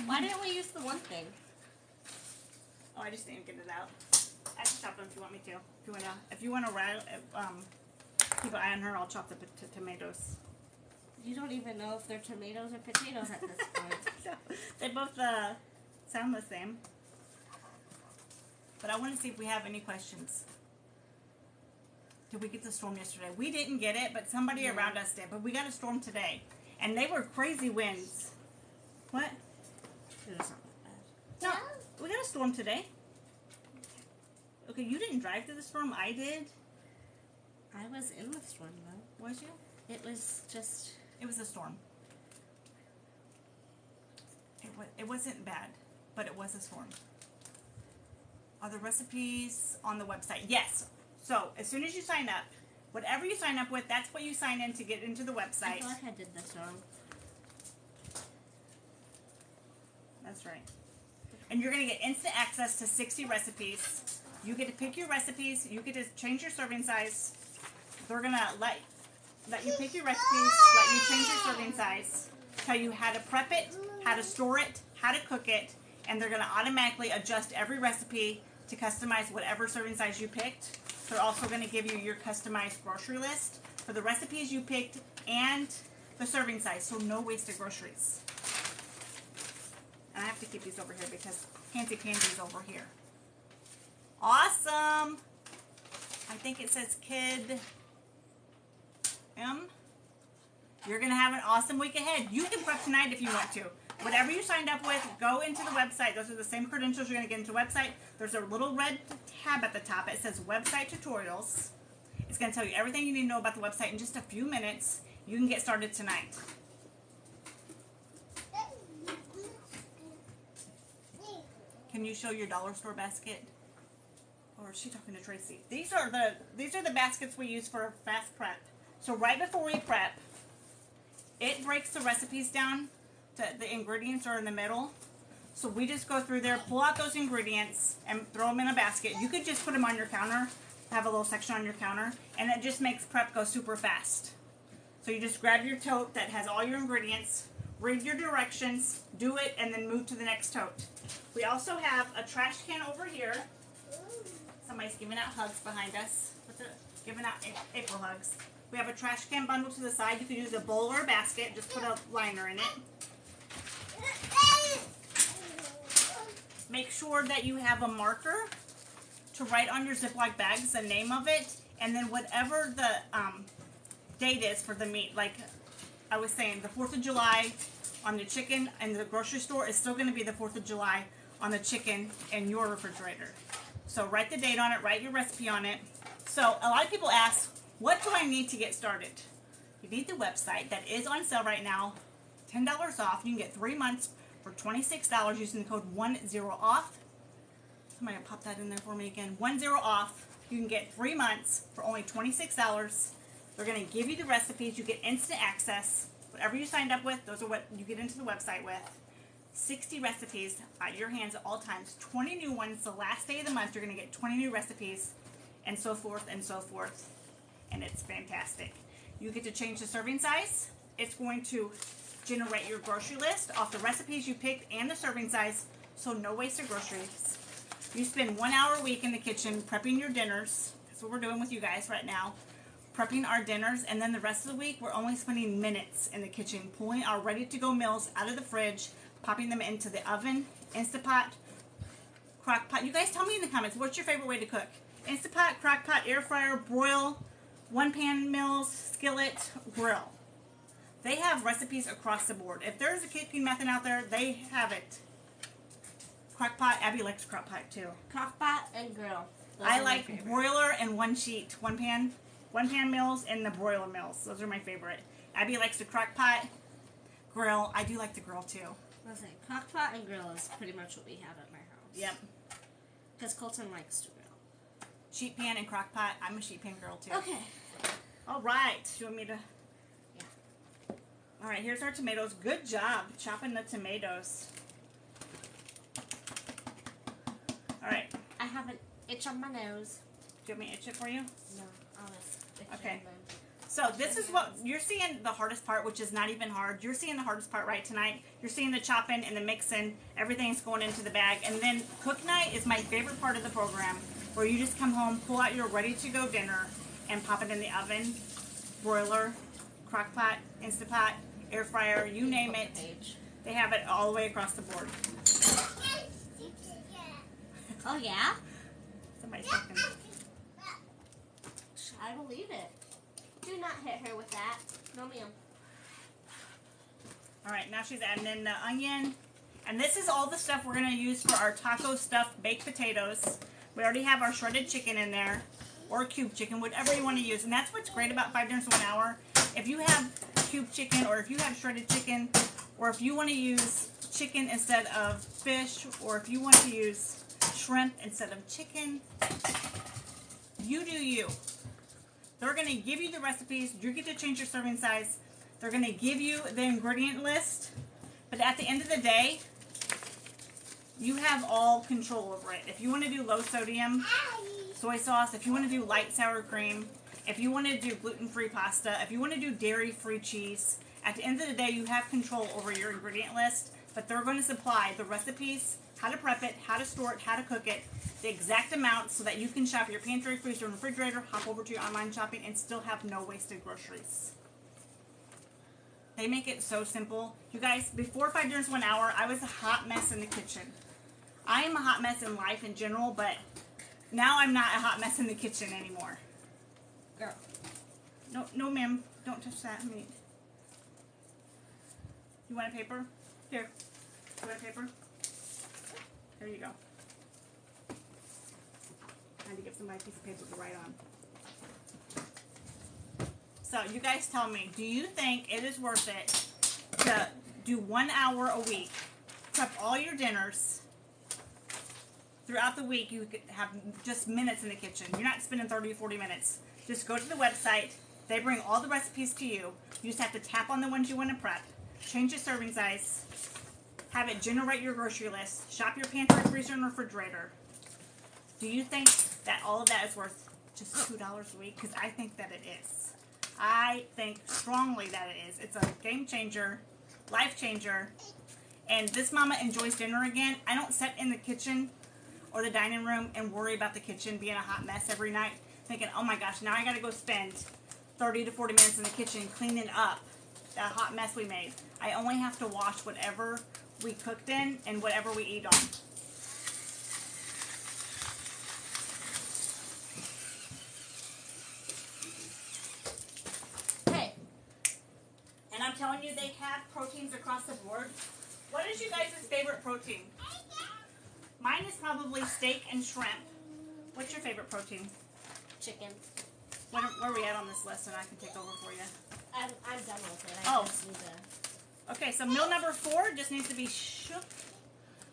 Why didn't we use the one thing? Oh, I just didn't get it out. I can chop them if you want me to. If you want to keep an eye on her, I'll chop the tomatoes. You don't even know if they're tomatoes or potatoes at this point. So, they both sound the same. But I want to see if we have any questions. Did we get the storm yesterday? We didn't get it, but somebody around us did. But we got a storm today. And they were crazy winds. What? It was not that bad. No, we got a storm today. Okay, you didn't drive through the storm. I did. I was in the storm, though. Was you? It was just... It was a storm. It wasn't bad, but it was a storm. Are the recipes on the website? Yes. So, as soon as you sign up, whatever you sign up with, that's what you sign in to get into the website. I feel like I did this wrong. That's right. And you're going to get instant access to 60 recipes. You get to pick your recipes. You get to change your serving size. They're going to let you pick your recipes, let you change your serving size, tell you how to prep it, how to store it, how to cook it, and they're going to automatically adjust every recipe to customize whatever serving size you picked. They're also going to give you your customized grocery list for the recipes you picked and the serving size, so no wasted groceries. And I have to keep these over here because Pansy Pansy's over here. Awesome! I think it says Kid M. You're going to have an awesome week ahead. You can prep tonight if you want to. Whatever you signed up with, go into the website. Those are the same credentials you're going to get into the website. There's a little red tab at the top. It says Website Tutorials. It's going to tell you everything you need to know about the website in just a few minutes. You can get started tonight. Can you show your dollar store basket? Or is she talking to Tracy? These are the baskets we use for fast prep. So right before we prep, it breaks the recipes down. The ingredients are in the middle. So we just go through there, pull out those ingredients, and throw them in a basket. You could just put them on your counter, have a little section on your counter, and it just makes prep go super fast. So you just grab your tote that has all your ingredients, read your directions, do it, and then move to the next tote. We also have a trash can over here. Somebody's giving out hugs behind us. Giving out April hugs. We have a trash can bundle to the side. You can use a bowl or a basket. Just put a liner in it. Make sure that you have a marker to write on your Ziploc bags the name of it, and then whatever the date is for the meat. Like I was saying, the 4th of July on the chicken in the grocery store is still going to be the 4th of July on the chicken in your refrigerator. So write the date on it, write your recipe on it. So a lot of people ask, what do I need to get started? You need the website that is on sale right now, $10 off. You can get 3 months for $26 using the code 10OFF. Somebody pop that in there for me again. 10OFF. You can get 3 months for only $26. They're going to give you the recipes. You get instant access. Whatever you signed up with, those are what you get into the website with. 60 recipes at your hands at all times. 20 new ones. The last day of the month, you're going to get 20 new recipes, and so forth and so forth. And it's fantastic. You get to change the serving size. It's going to generate your grocery list off the recipes you picked and the serving size, so no wasted groceries. You spend 1 hour a week in the kitchen prepping your dinners. That's what we're doing with you guys right now. Prepping our dinners, and then the rest of the week we're only spending minutes in the kitchen pulling our ready-to-go meals out of the fridge, popping them into the oven, Instapot, crock pot. You guys tell me in the comments, what's your favorite way to cook? Instapot, crock pot, air fryer, broil, one-pan meals, skillet, grill. They have recipes across the board. If there's a cooking method out there, they have it. Crock pot, Abby likes crock pot too. Crock pot and grill. I like broiler and one sheet, one pan meals and the broiler meals. Those are my favorite. Abby likes the crock pot, grill. I do like the grill too. Listen, crock pot and grill is pretty much what we have at my house. Yep. Because Colton likes to grill. Sheet pan and crock pot. I'm a sheet pan girl too. Okay. All right. Do you want me to? Yeah. All right. Here's our tomatoes. Good job chopping the tomatoes. All right. I have an itch on my nose. Do you want me to itch it for you? No. I'll just itch Okay. it. So this is what you're seeing, the hardest part, which is not even hard. You're seeing the hardest part right tonight. You're seeing the chopping and the mixing. Everything's going into the bag. And then cook night is my favorite part of the program, where you just come home, pull out your ready-to-go dinner, and pop it in the oven, broiler, crock pot, Instapot, air fryer, you name it. They have it all the way across the board. Oh, yeah? Somebody's talking. I believe it. Do not hit her with that. No, ma'am. All right, now she's adding in the onion. And this is all the stuff we're going to use for our taco stuffed baked potatoes. We already have our shredded chicken in there, or cube chicken, whatever you want to use. And that's what's great about 5 Dinners in 1 Hour. If you have cube chicken, or if you have shredded chicken, or if you want to use chicken instead of fish, or if you want to use shrimp instead of chicken, you do you. They're going to give you the recipes. You get to change your serving size. They're going to give you the ingredient list. But at the end of the day, you have all control over it. If you want to do low sodium soy sauce, if you want to do light sour cream, if you want to do gluten-free pasta, if you want to do dairy-free cheese, at the end of the day, you have control over your ingredient list. But they're going to supply the recipes, how to prep it, how to store it, how to cook it, the exact amount, so that you can shop your pantry, freezer, and refrigerator, hop over to your online shopping, and still have no wasted groceries. They make it so simple. You guys, before 5 Dinners 1 Hour, I was a hot mess in the kitchen. I am a hot mess in life in general, but now I'm not a hot mess in the kitchen anymore. Girl. No, ma'am. Don't touch that meat. You want a paper? Here. You want a paper? There you go. I had to give somebody a piece of paper to write on. So, you guys tell me, do you think it is worth it to do 1 hour a week, prep all your dinners? Throughout the week, you could have just minutes in the kitchen. You're not spending 30 or 40 minutes. Just go to the website. They bring all the recipes to you. You just have to tap on the ones you want to prep, change the serving size, have it generate your grocery list, shop your pantry, freezer, and refrigerator. Do you think that all of that is worth just $2 a week? Because I think that it is. I think strongly that it is. It's a game changer, life changer. And this mama enjoys dinner again. I don't sit in the kitchen or the dining room and worry about the kitchen being a hot mess every night, thinking, oh my gosh, now I got to go spend 30 to 40 minutes in the kitchen cleaning up that hot mess we made. I only have to wash whatever we cooked in and whatever we eat on. Hey. And I'm telling you, they have proteins across the board. What is you guys' favorite protein? Mine is probably steak and shrimp. What's your favorite protein? Chicken. Where are we at on this list, and I can take over for you? I'm done with it. Oh. Just need to... Okay, so meal number 4 just needs to be shook.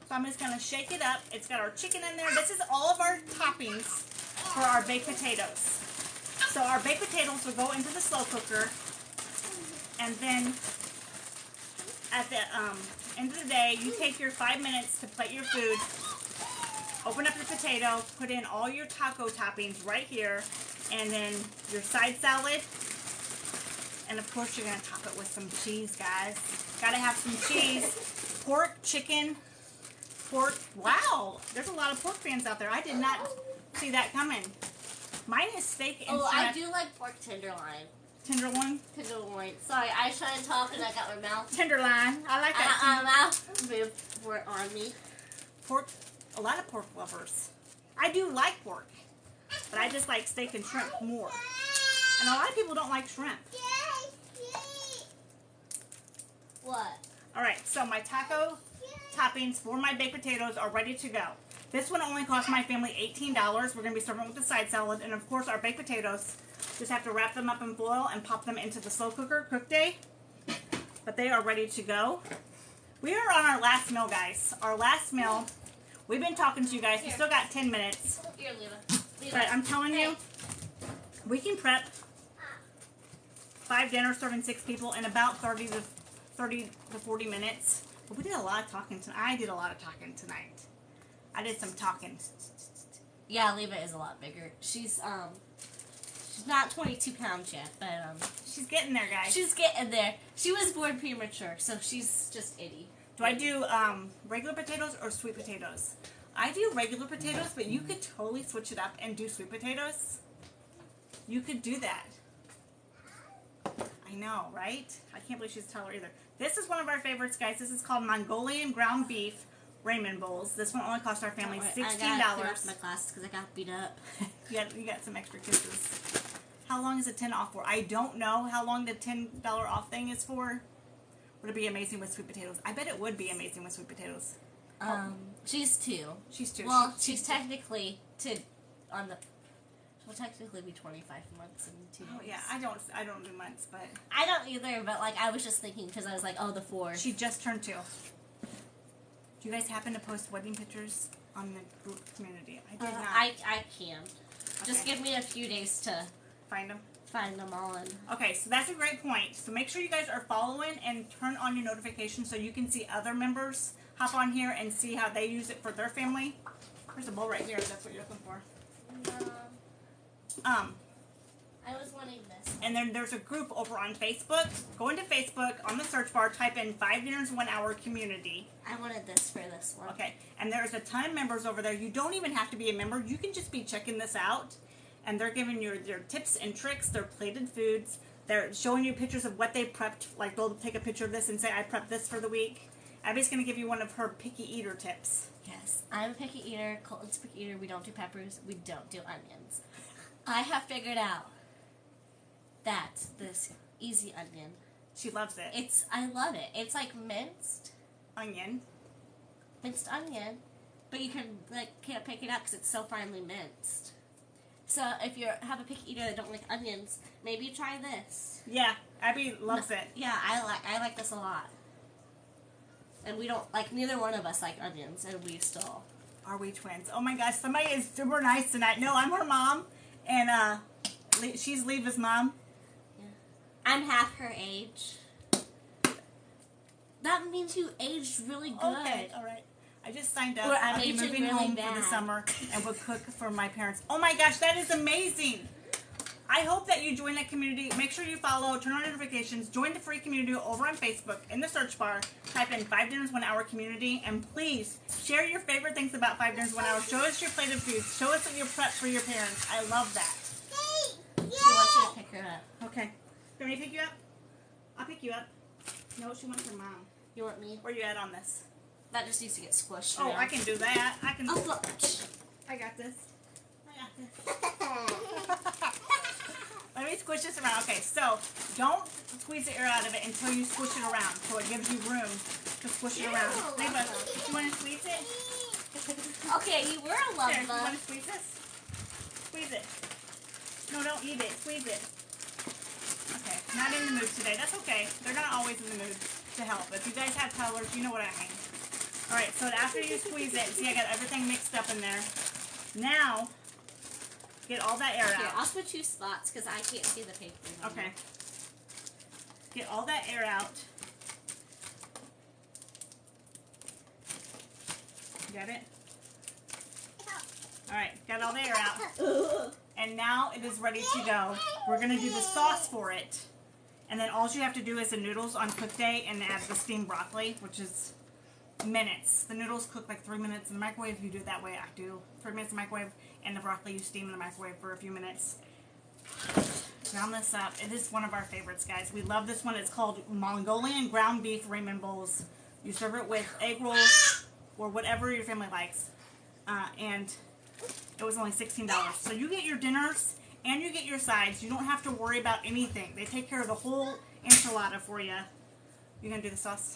So I'm just going to shake it up. It's got our chicken in there. This is all of our toppings for our baked potatoes. So our baked potatoes will go into the slow cooker. And then at the end of the day, you take your 5 minutes to plate your food. Open up your potato, put in all your taco toppings right here, and then your side salad. And of course you're going to top it with some cheese, guys. Gotta have some cheese. Pork, chicken, pork. Wow, there's a lot of pork fans out there. I did not see that coming. Mine is steak and shrimp. I do like pork tenderloin. Tenderloin? Tenderloin. Sorry, I was trying to talk and I got my mouth. Tenderloin. I like that too. My mouth moved for it on me. Pork. A lot of pork lovers. I do like pork, but I just like steak and shrimp more. And a lot of people don't like shrimp. What? Alright, so my taco toppings for my baked potatoes are ready to go. This one only cost my family $18. We're going to be serving it with the side salad. And of course our baked potatoes, just have to wrap them up in foil and pop them into the slow cooker cook day. But they are ready to go. We are on our last meal, guys. Our last meal. We've been talking to you guys. We still got 10 minutes. Here, Lila. But I'm telling you, we can prep 5 dinners serving 6 people in about 30 to 40 minutes. But we did a lot of talking tonight. I did a lot of talking tonight. I did some talking. Yeah, Leva is a lot bigger. She's not 22 pounds yet, but she's getting there, guys. She's getting there. She was born premature, so she's just itty. Do I do regular potatoes or sweet potatoes? I do regular potatoes, but you could totally switch it up and do sweet potatoes. You could do that. I know, right? I can't believe she's a toddler either. This is one of our favorites, guys. This is called Mongolian ground beef ramen bowls. This one only cost our family $16. I gotta clear off my glasses because I got beat up. you got some extra kisses. How long is a 10 off for? I don't know how long the $10 off thing is for. Would it be amazing with sweet potatoes? I bet it would be amazing with sweet potatoes. She's 2. She's 2. Well, she's technically she'll technically be 25 months in 2 days. Oh yeah, I don't do months, but I don't either. But like I was just thinking because I was like, oh, the 4. She just turned 2. Do you guys happen to post wedding pictures on the group community? I did not. I can. Okay. Just give me a few days to find them. Find them all in. Okay, so that's a great point. So make sure you guys are following and turn on your notifications so you can see other members hop on here and see how they use it for their family. There's a bowl right here. That's what you're looking for. I was wanting this. And then there's a group over on Facebook. Go into Facebook, on the search bar, type in 5 Dinners 1 Hour Community. I wanted this for this one. Okay, and there's a ton of members over there. You don't even have to be a member. You can just be checking this out. And they're giving you their tips and tricks, their plated foods. They're showing you pictures of what they prepped. Like, they'll take a picture of this and say, I prepped this for the week. Abby's going to give you one of her picky eater tips. Yes, I'm a picky eater. Colton's a picky eater. We don't do peppers. We don't do onions. I have figured out that this easy onion. She loves it. I love it. It's like minced onion. Minced onion. But you can't pick it up because it's so finely minced. So if you have a picky eater that don't like onions, maybe try this. Yeah, Abby loves it. Yeah, I like this a lot. And we don't neither one of us like onions, and we still. Are we twins? Oh my gosh, somebody is super nice tonight. No, I'm her mom, and she's Leva's mom. Yeah. I'm half her age. That means you aged really good. Okay, all right. I just signed up. I'm I'll be moving really home bad. for the summer and will cook for my parents. Oh my gosh, that is amazing. I hope that you join that community. Make sure you follow, turn on notifications, join the free community over on Facebook. In the search bar, type in 5 Dinners 1 Hour Community, and please share your favorite things about 5 Dinners 1 Hour. Show us your plate of food. Show us what you prep for your parents. I love that. She wants you to pick her up. Okay. Do you want me to pick you up? I'll pick you up. No, she wants her mom. You want me? Where you at on this? That just needs to get squished. Oh, I can do that. I can. Oh, look. I got this. I got this. Let me squish this around. Okay, so don't squeeze the air out of it until you squish it around, so it gives you room to squish it around. Layla, you want to squeeze it? Okay, you were a love Here, you bug. want to squeeze this? Squeeze it. No, don't eat it. Squeeze it. Okay, not in the mood today. That's okay. They're not always in the mood to help. If you guys have toddlers, you know what I mean. Alright, so after you squeeze it, see I got everything mixed up in there. Now, get all that air Here, out. I'll switch you spots because I can't see the paper. Okay. Get all that air out. Got it? Alright, got all the air out. And now it is ready to go. We're going to do the sauce for it. And then all you have to do is the noodles on cook day and add the steamed broccoli, which is minutes. The noodles cook like 3 minutes in the microwave. You do it that way. I do 3 minutes in the microwave. And the broccoli you steam in the microwave for a few minutes. Ground this up. It is one of our favorites, guys. We love this one. It's called Mongolian ground beef ramen bowls. You serve it with egg rolls or whatever your family likes. And it was only $16. So you get your dinners and you get your sides. You don't have to worry about anything. They take care of the whole enchilada for you. You gonna do the sauce?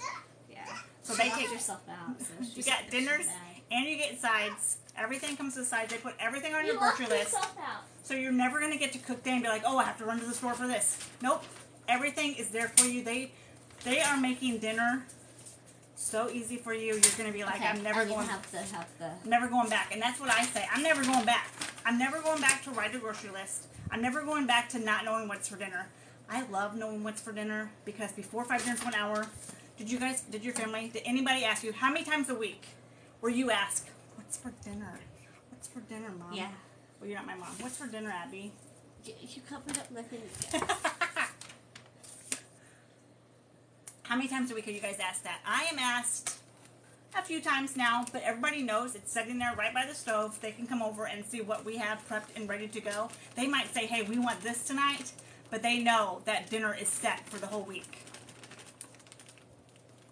Yeah. So they take yourself out. So you got dinners and you get sides. Everything comes to the sides. They put everything on your grocery list. So you're never gonna get to cook day and be like, oh, I have to run to the store for this. Nope. Everything is there for you. They are making dinner so easy for you. You're gonna be like, okay, I'm never going. Never going back. And that's what I say. I'm never going back. I'm never going back to write a grocery list. I'm never going back to not knowing what's for dinner. I love knowing what's for dinner because before 5 dinners 1 hour, did your family, did anybody ask you how many times a week where you ask, what's for dinner? What's for dinner, Mom? Yeah. Well, you're not my mom. What's for dinner, Abby? You covered up my thing. How many times a week are you guys asked that? I am asked a few times now, but everybody knows it's sitting there right by the stove. They can come over and see what we have prepped and ready to go. They might say, hey, we want this tonight, but they know that dinner is set for the whole week.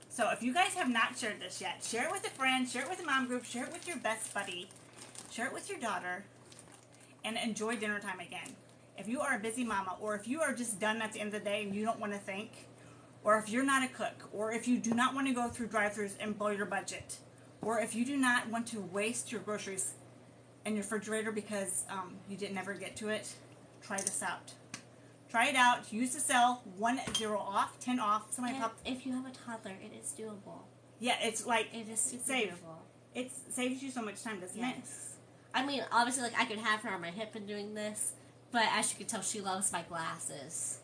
So if you guys have not shared this yet, share it with a friend, share it with a mom group, share it with your best buddy, share it with your daughter, and enjoy dinner time again. If you are a busy mama, or if you are just done at the end of the day and you don't want to think, or if you're not a cook, or if you do not want to go through drive-thrus and blow your budget, or if you do not want to waste your groceries in your refrigerator because you didn't ever get to it, try this out. Try it out. Use the sale 10 off, 10 off. Somebody pop. If you have a toddler, it is doable. Yeah, it's like it is super doable. It saves you so much time, doesn't it? I mean, obviously, like I could have her on my hip and doing this, but as you can tell, she loves my glasses.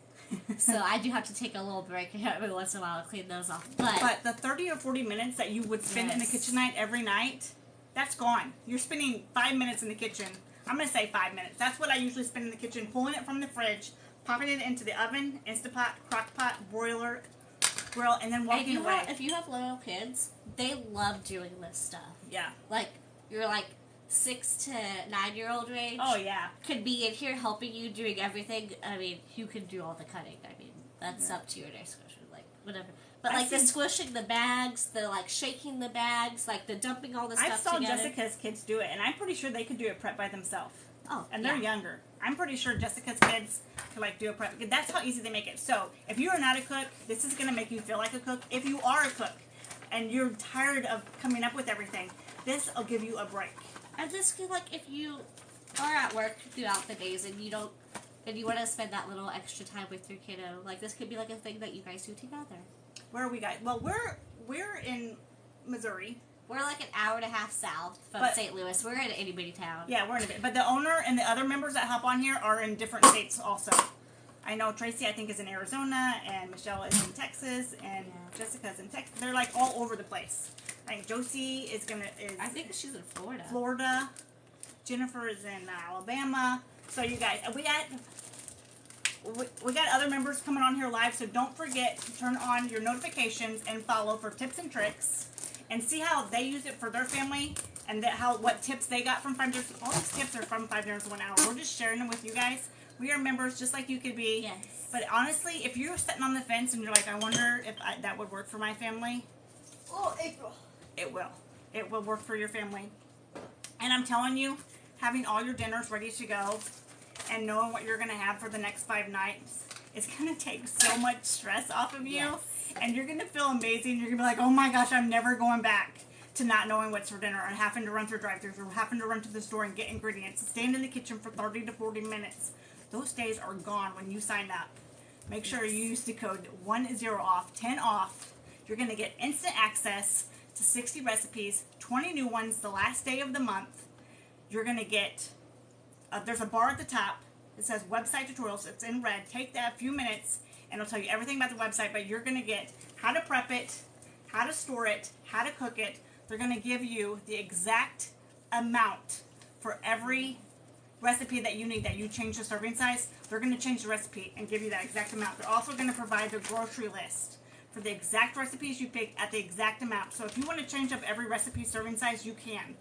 So I do have to take a little break every once in a while to clean those off. But the 30 or 40 minutes that you would spend in the kitchen every night, that's gone. You're spending 5 minutes in the kitchen. I'm going to say 5 minutes. That's what I usually spend in the kitchen, pulling it from the fridge, popping it into the oven, Instapot, crock-pot, broiler, grill, and then walking away. If you have little kids, they love doing this stuff. Yeah. Like, you're like 6 to 9-year-old range. Oh, yeah. Could be in here helping you doing everything. I mean, you can do all the cutting. I mean, that's up to your discretion. Like, whatever. But, like, the squishing the bags, the, like, shaking the bags, like, the dumping all the stuff together. I saw Jessica's kids do it, and I'm pretty sure they could do a prep by themselves. Oh, and they're younger. I'm pretty sure Jessica's kids could, like, do a prep. That's how easy they make it. So, if you are not a cook, this is going to make you feel like a cook. If you are a cook, and you're tired of coming up with everything, this will give you a break. I just feel like if you are at work throughout the days and you want to spend that little extra time with your kiddo, like this could be like a thing that you guys do together. Where are we guys? Well, we're in Missouri. We're like an hour and a half south from St. Louis. We're in an itty bitty town. Yeah, we're in a bit. But the owner and the other members that hop on here are in different states also. I know Tracy, I think, is in Arizona, and Michelle is in Texas, and Jessica's in Texas. They're like all over the place. Like Josie is I think she's in Florida. Florida. Jennifer is in Alabama. So you guys, we got other members coming on here live. So don't forget to turn on your notifications and follow for tips and tricks, and see how they use it for their family, and what tips they got from 5 Dinners. All these tips are from 5 Dinners 1 Hour. We're just sharing them with you guys. We are members just like you could be. Yes. But honestly, if you're sitting on the fence and you're like, I wonder if that would work for my family. Oh, April. It will. It will work for your family. And I'm telling you, having all your dinners ready to go and knowing what you're going to have for the next 5 nights is going to take so much stress off of you. Yes. And you're going to feel amazing. You're going to be like, oh my gosh, I'm never going back to not knowing what's for dinner and having to run through drive-thrus or having to run to the store and get ingredients, stand in the kitchen for 30 to 40 minutes. Those days are gone when you sign up. Make sure you use the code 10OFF, 10 off. You're going to get instant access to 60 recipes, 20 new ones the last day of the month. You're going to get, there's a bar at the top that says website tutorials. It's in red. Take that a few minutes and it'll tell you everything about the website, but you're going to get how to prep it, how to store it, how to cook it. They're going to give you the exact amount for every recipe that you need, that you change the serving size. They're going to change the recipe and give you that exact amount. They're also going to provide the grocery list for the exact recipes you pick at the exact amount. So if you want to change up every recipe serving size, you can.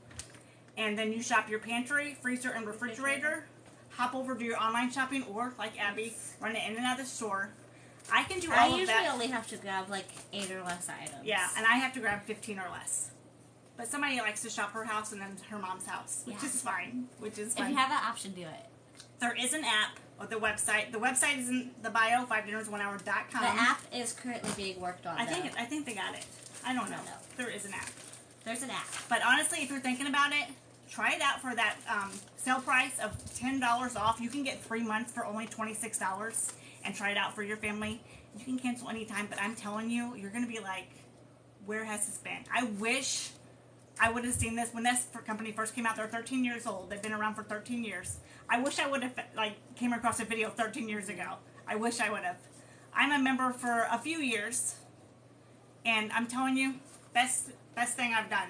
And then you shop your pantry, freezer, and refrigerator. Hop over to your online shopping, or like Abby, run it in and out of the store. I can do all of that. I usually only have to grab like 8 or less items. Yeah, and I have to grab 15 or less. But somebody likes to shop her house and then her mom's house, which is fine. Which is fine. If you have that option, do it. There is an app or the website. The website is in the bio, 5dinnersonehour.com. The app is currently being worked on. I think they got it. I don't know. There is an app. There's an app. But honestly, if you're thinking about it, try it out for that sale price of $10 off. You can get 3 months for only $26 and try it out for your family. You can cancel anytime, but I'm telling you, you're going to be like, where has this been? I wish I would have seen this when this company first came out. They're 13 years old. They've been around for 13 years. I wish I would have came across a video 13 years ago. I wish I would have. I'm a member for a few years, and I'm telling you, best thing I've done.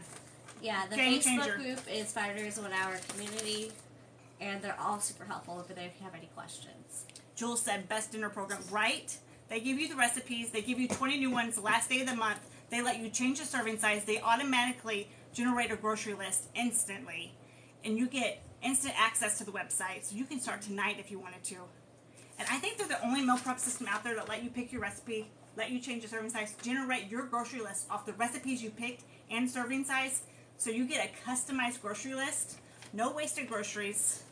Yeah, the Game Facebook changer. group is 5 Diners 1 Hour Community, and they're all super helpful over there if you have any questions. Jules said best dinner program, right? They give you the recipes. They give you 20 new ones the last day of the month. They let you change the serving size. They automatically generate a grocery list instantly. And you get instant access to the website. So you can start tonight if you wanted to. And I think they're the only meal prep system out there that let you pick your recipe, let you change the serving size, generate your grocery list off the recipes you picked and serving size. So you get a customized grocery list, no wasted groceries.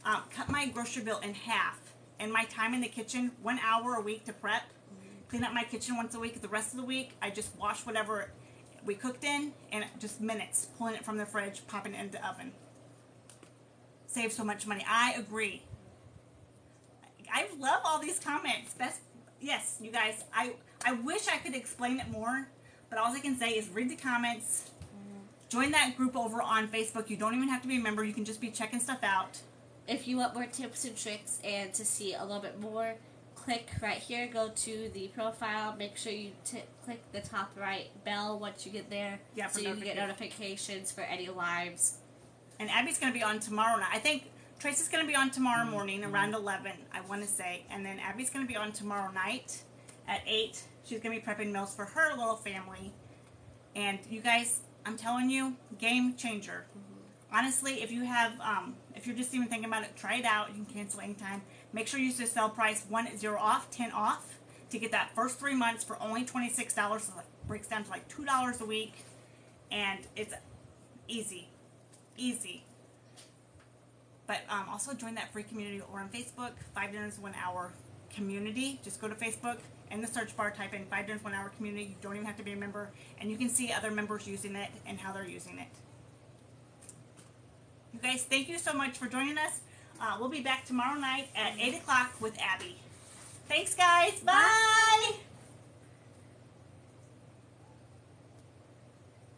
Cut my grocery bill in half. And my time in the kitchen, 1 hour a week to prep. Clean up my kitchen once a week. The rest of the week, I just wash whatever we cooked in, and just minutes, pulling it from the fridge, popping it into the oven. Save so much money. I agree. I love all these comments. Yes, you guys, I wish I could explain it more, but all I can say is read the comments. Join that group over on Facebook. You don't even have to be a member. You can just be checking stuff out. If you want more tips and tricks and to see a little bit more, click right here. Go to the profile. Make sure you click the top right bell once you get there, so you can get notifications for any lives. And Abby's going to be on tomorrow night. I think Tracy's going to be on tomorrow morning around 11, I want to say. And then Abby's going to be on tomorrow night at 8. She's going to be prepping meals for her little family. And you guys, I'm telling you, game changer. Honestly, if you have, if you're just even thinking about it, try it out. You can cancel anytime. Make sure you use the sale price 10 off, 10 off to get that first 3 months for only $26. So it breaks down to like $2 a week, and it's easy. But also join that free community or on Facebook, 5 Dinners 1 Hour Community. Just go to Facebook in the search bar, type in 5 Dinners 1 Hour Community. You don't even have to be a member, and you can see other members using it and how they're using it. You guys, thank you so much for joining us. We'll be back tomorrow night at 8 o'clock with Abby. Thanks, guys. Bye.